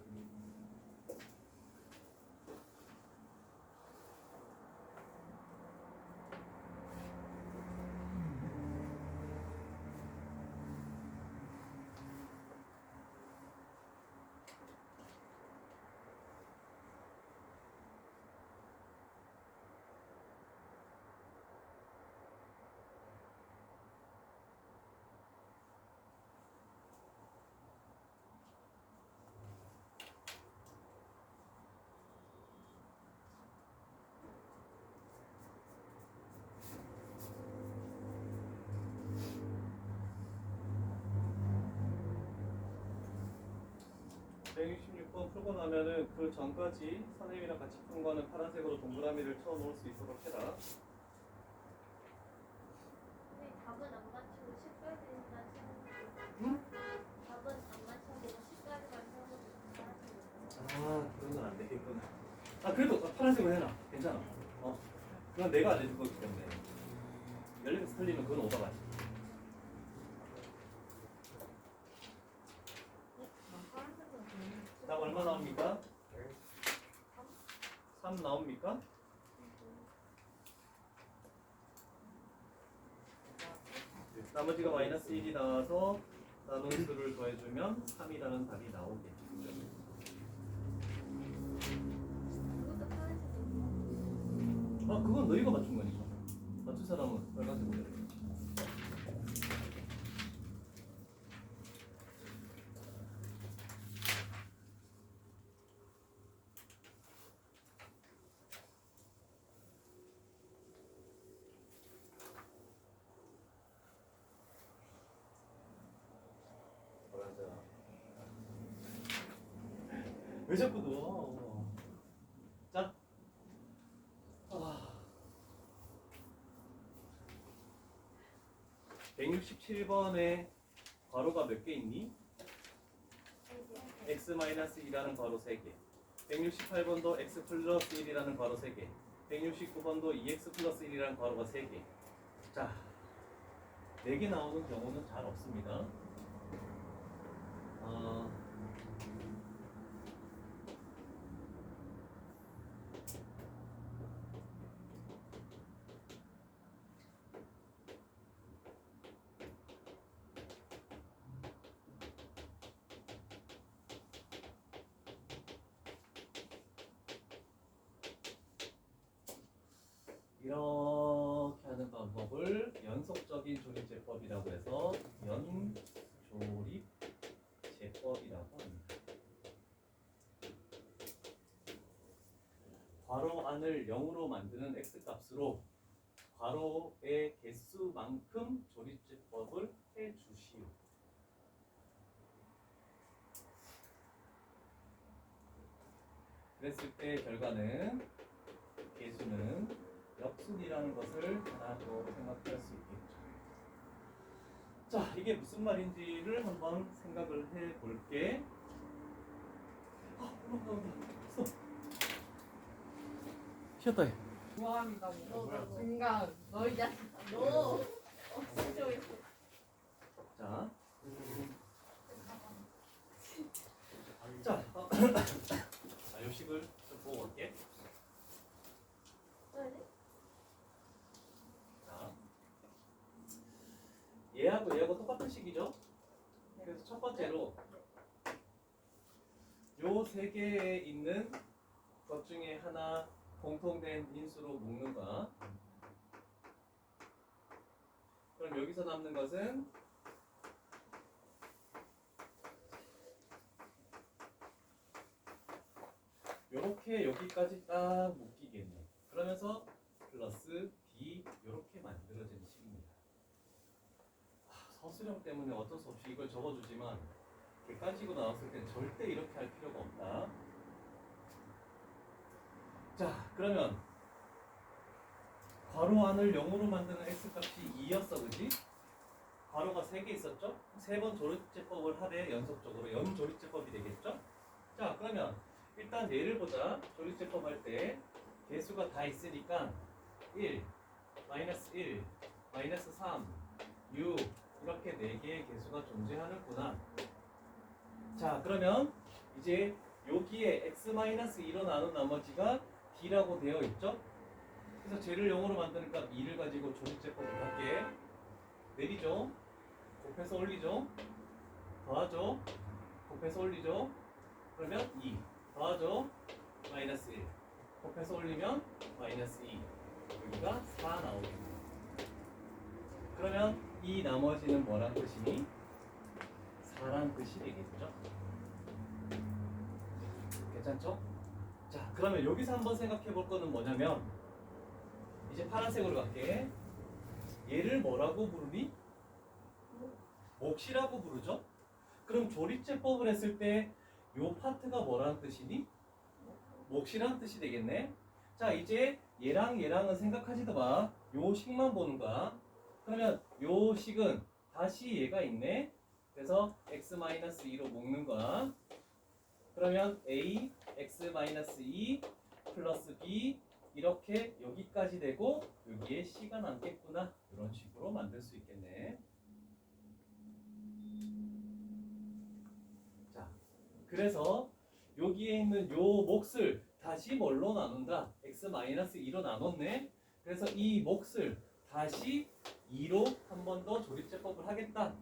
(166번) 풀고 나면은 그 전까지 선생님이랑 같이 푼 거는 파란색으로 동그라미를 쳐 놓을 수 있도록 해라. 근데 답은 안 맞추고 10까지만 세우고 응? 답은 안 맞추고 10까지만 세우고 아 그런 건 안 되겠구나. 아 그래도 파란색으로 해놔. 괜찮아. 그건 내가 알려준 거기 때문에 연립에서 틀리면 그건 오버가지. 답 얼마 나옵니까? 3 나옵니까? 나머지가 마이너스 1이 나와서 나눈 수를 더해주면 3이라는 답이 나오겠죠. 그것도 파란색이고 그건 너희가 맞춘 거니까. 맞춘 사람은 빨간색으로 해야 돼. 왜 자꾸 누워? 자. 167번에 괄호가 몇 개 있니? x-2라는 괄호 3개. 168번도 x 플러스 1이라는 괄호 3개. 169번도 2x 플러스 1이라는 괄호가 3개. 자, 4개 나오는 경우는 잘 없습니다. 이렇게 하는 방법을 연속적인 조립제법이라고 해서 연조립제법이라고 합니다. 괄호 안을 0으로 만드는 x값으로 괄호의 개수만큼 조립제법을 해주시오. 그랬을 때 결과는 개수는 역순이라는 것을 하나로 생각할 수 있겠죠. 자, 이게 무슨 말인지를 한번 생각을 해볼게. 온다. 쉬었다 해. 좋아한다고. 뭐야? 인간 너희 자식. 너 진짜 왜 자, 자, 자, 요식을 좀 보고 갈게. 써야 돼? 자, 얘하고 똑같은 식이죠? 그래서 첫 번째로 요 세 개에 있는 것 중에 하나 공통된 인수로 묶는다. 그럼 여기서 남는 것은 요렇게 여기까지 딱 묶이겠네. 그러면서 플러스 B 요렇게 만들어지는 식입니다. 서술형 때문에 어쩔 수 없이 이걸 적어주지만 객관식으로 나왔을 땐 절대 이렇게 할 필요가 없다. 자, 그러면 괄호 안을 0으로 만드는 x값이 2였어, 그지? 괄호가 3개 있었죠? 3번 조립제법을 하되 연속적으로 연조립제법이 되겠죠? 자, 그러면 일단 예를 보자. 조립제법 할 때 개수가 다 있으니까 1, 마이너스 1, 마이너스 3, 6 이렇게 4개의 개수가 존재하는구나. 자, 그러면 이제 여기에 x-2로 나눈 나머지가 d라고 되어 있죠? 그래서 쟤를 0으로 만드니까 2를 가지고 조립제법을 할게. 내리죠. 곱해서 올리죠. 더하죠. 곱해서 올리죠. 그러면 2. 더하죠. 마이너스 1. 곱해서 올리면 마이너스 2. 여기가 4 나오겠네. 그러면 이 나머지는 뭐란 뜻이니? 4란 뜻이 되겠죠? 괜찮죠? 자, 그러면 여기서 한번 생각해 볼 거는 뭐냐면 이제 파란색으로 갈게. 얘를 뭐라고 부르니? 몫이라고 부르죠? 그럼 조립제법을 했을 때 요 파트가 뭐라는 뜻이니? 몫이라는 뜻이 되겠네. 자, 이제 얘랑 얘랑은 생각하지도 마. 요 식만 보는 거야. 그러면 요 식은 다시 얘가 있네. 그래서 x-2로 묶는 거야. 그러면 a x-2 플러스 b 이렇게 여기까지 되고 여기에 c가 남겠구나. 이런 식으로 만들 수 있겠네. 자, 그래서 여기에 있는 요 몫을 다시 뭘로 나눈다? x-2로 나눴네. 그래서 이 몫을 다시 2로 한 번 더 조립제법을 하겠다.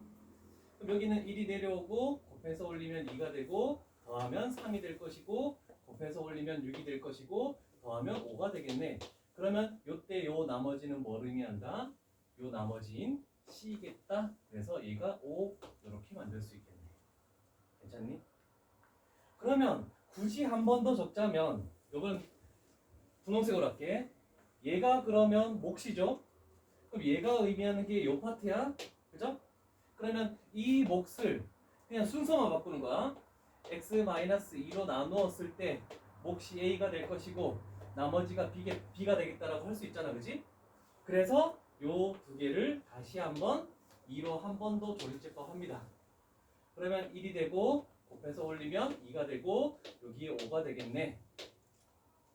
그럼 여기는 1이 내려오고 곱해서 올리면 2가 되고 더하면 3이 될 것이고 곱해서 올리면 6이 될 것이고 더하면 5가 되겠네. 그러면 요때 요 나머지는 뭘 의미한다? 요 나머지인 C겠다. 그래서 얘가 5 이렇게 만들 수 있겠네. 괜찮니? 그러면 굳이 한 번 더 적자면 요건 분홍색으로 할게. 얘가 그러면 몫이죠. 그럼 얘가 의미하는 게 요 파트야. 그죠? 그러면 이 몫을 그냥 순서만 바꾸는 거야. x-2로 나누었을 때 몫이 a가 될 것이고 나머지가 b가 되겠다라고 할 수 있잖아. 그지? 그래서 요 두 개를 다시 한번 2로 한 번 더 조립제법 합니다. 그러면 1이 되고 곱해서 올리면 2가 되고 여기에 5가 되겠네.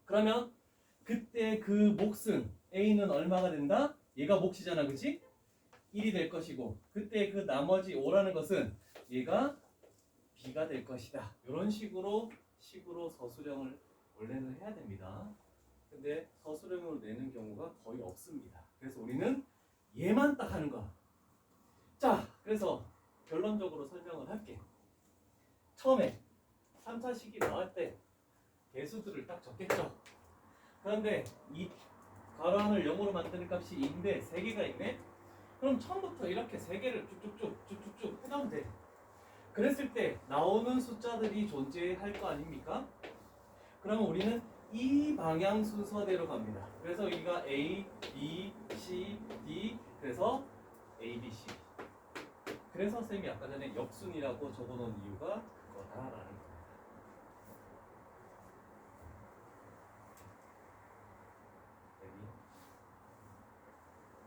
그러면 그때 그 몫은 a는 얼마가 된다? 얘가 몫이잖아. 그치? 1이 될 것이고 그때 그 나머지 5라는 것은 얘가 b가 될 것이다. 이런 식으로 서술형을 원래는 해야 됩니다. 근데 서술형으로 내는 경우가 거의 없습니다. 그래서 우리는 얘만 딱 하는 거야. 자, 그래서 결론적으로 설명을 할게. 처음에 3차 식이 나올 때 개수들을 딱 적겠죠. 그런데 이 괄호 안을 0으로 만드는 값이 2인데 3개가 있네. 그럼 처음부터 이렇게 3개를 쭉쭉쭉 해가면 돼. 그랬을 때 나오는 숫자들이 존재할 거 아닙니까? 그러면 우리는 이 방향 순서대로 갑니다. 그래서 여기가 A, B, C, D 그래서 A, B, C. 그래서 쌤이 아까 전에 역순이라고 적어놓은 이유가 그거다라는 겁니다.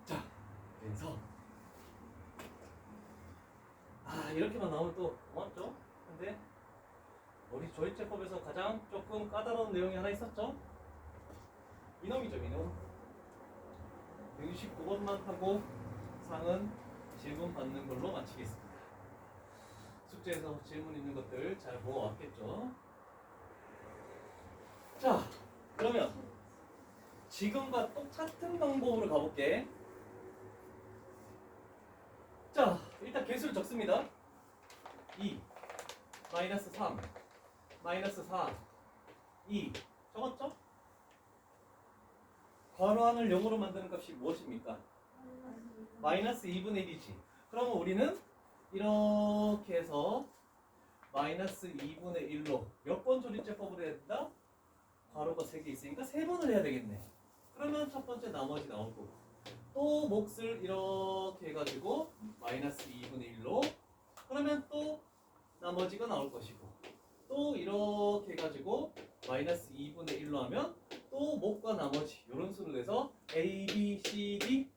자, 그래서 이렇게만 나오면 또 고맙죠? 근데 우리 조립제법에서 가장 조금 까다로운 내용이 하나 있었죠? 이놈이죠, 이놈. 169번만 하고 상은 질문 받는 걸로 마치겠습니다. 숙제에서 질문 있는 것들 잘 보고 왔겠죠? 자, 그러면 지금과 똑같은 방법으로 가볼게. 자, 일단 개수를 적습니다. 2, 마이너스 3, 마이너스 4, 2 적었죠? 괄호 안을 0으로 만드는 값이 무엇입니까? 마이너스 2분의 1이지. 그러면 우리는 이렇게 해서 마이너스 2분의 1로 몇 번 조립제법을 해야 된다? 괄호가 3개 있으니까 3번을 해야 되겠네. 그러면 첫 번째 나머지 나올 거고 또 몫을 이렇게 해가지고 마이너스 2분의 1로 그러면 또 나머지가 나올 것이고 또 이렇게 해가지고 마이너스 2분의 1로 하면 또 몫과 나머지 이런 순으로 해서 A, B, C, D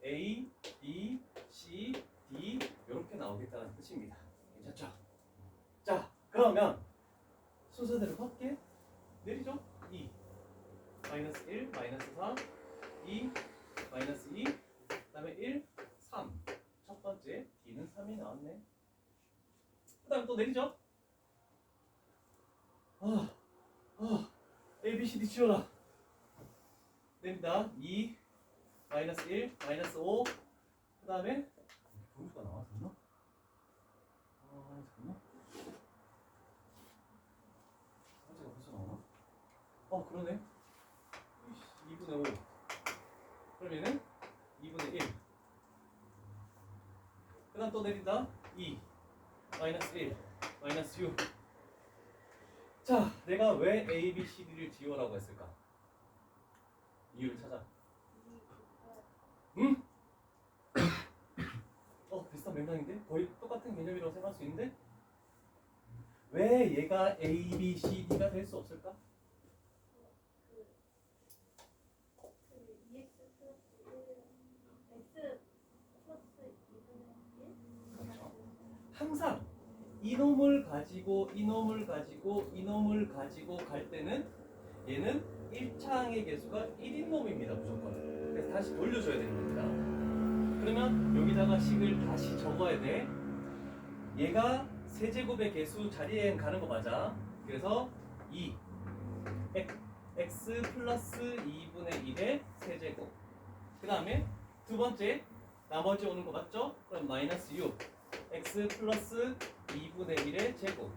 A, B, C, D 이렇게 나오겠다는 뜻입니다. 괜찮죠? 자, 그러면 순서대로 할게. 내리죠? 2 마이너스 1, 마이너스 4 2, 마이너스 2 그 다음에 1, 3 첫 번째 D는 3이 나왔네. 그 다음에 또 내리죠? 지워라. 됩니다. 2 마이너스 1 마이너스 5 그 다음에 분수가 나와 잠깐만. 잠깐만. 문제가 벌써 나오나? 그러네. 2분의 5 그러면은 2분의 1 그 다음 또 내린다. 2 마이너스 1 마이너스 6. 자, 내가 왜 A, B, C, D를 지우라고 했을까? 이유를 찾아. 응? 비슷한 맥락인데? 거의 똑같은 개념이라고 생각할 수 있는데? 왜 얘가 A, B, C, D가 될 수 없을까? EX 플러스 1이랑 X 플러스 2분의 1? 그렇죠. 항상 이놈을 가지고 이놈을 가지고 이놈을 가지고 갈 때는 얘는 1차항의 개수가 1인 놈입니다. 무조건. 그래서 다시 돌려줘야 되는 겁니다. 그러면 여기다가 식을 다시 적어야 돼. 얘가 세제곱의 개수 자리에 가는 거 맞아. 그래서 2 x 플러스 2분의 1의 세제곱. 그 다음에 두 번째 나머지 오는 거 맞죠? 그럼 마이너스 6 x 플러스 2분의 1의 제곱.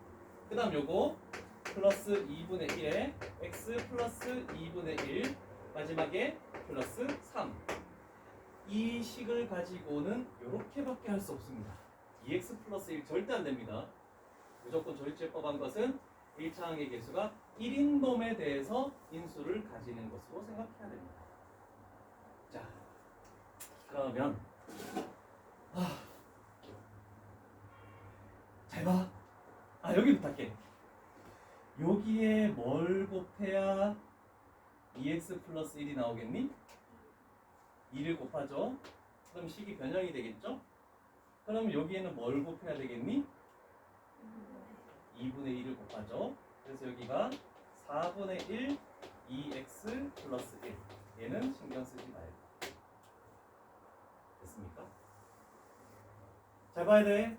그 다음 요거 플러스 2분의 1에 x 플러스 2분의 1 마지막에 플러스 3. 이 식을 가지고는 이렇게밖에 할 수 없습니다. 2x 플러스 1 절대 안 됩니다. 무조건 조립제법한 것은 1차항의 개수가 1인 놈에 대해서 인수를 가지는 것으로 생각해야 됩니다. 자, 그러면 잘 봐. 여기부터 할게. 여기에 뭘 곱해야 2x 플러스 1이 나오겠니? 2를 곱하죠. 그럼 식이 변형이 되겠죠? 그럼 여기에는 뭘 곱해야 되겠니? 2분의 1을 곱하죠. 그래서 여기가 4분의 1 2x 플러스 1. 얘는 신경 쓰지 말고. 됐습니까? 잘 봐야 돼.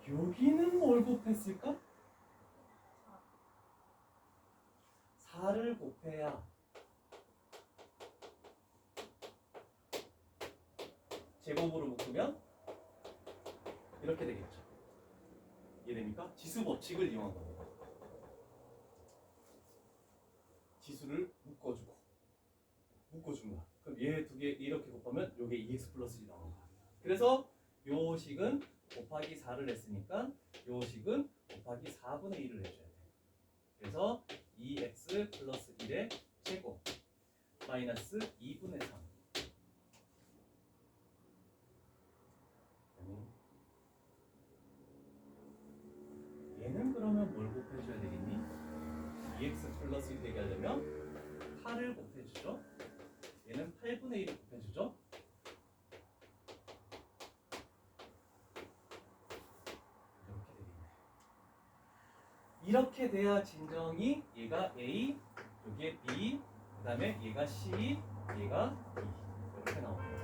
여기는 뭘 곱했을까? 4를 곱해야 제곱으로 묶으면 이렇게 되겠죠. 이해됩니까? 지수 법칙을 이용한 겁니다. 지수를 묶어준 거야. 그럼 얘 두 개 이렇게 곱하면 요게 2x 플러스 1이 나오는 거야. 그래서 요 식은 곱하기 4를 했으니까 요 식은 곱하기 4분의 1을 해줘야 돼. 그래서 2x 플러스 1의 제곱 마이너스 2분의 3. 얘는 그러면 뭘 곱해줘야 되겠니? 2x 플러스 1 되게 하려면 8을 곱해주죠. 얘는 8분의 1을 곱해주죠. 이렇게 되겠네. 이렇게 돼야 진정이 얘가 A, 여기에 B, 그 다음에 얘가 C, 얘가 D 이렇게 나오는 거예요.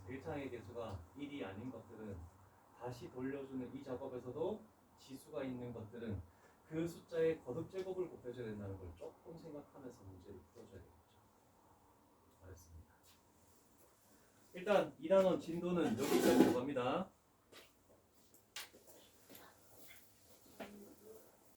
1차항의 개수가 1이 아닌 것들은 다시 돌려주는 이 작업에서도 지수가 있는 것들은 그 숫자의 거듭 제곱을 곱해줘야 된다는 걸 조금 생각하면서 문제를 풀어줘야 되겠죠. 알겠습니다. 일단 2단원 진도는 여기까지 갑니다.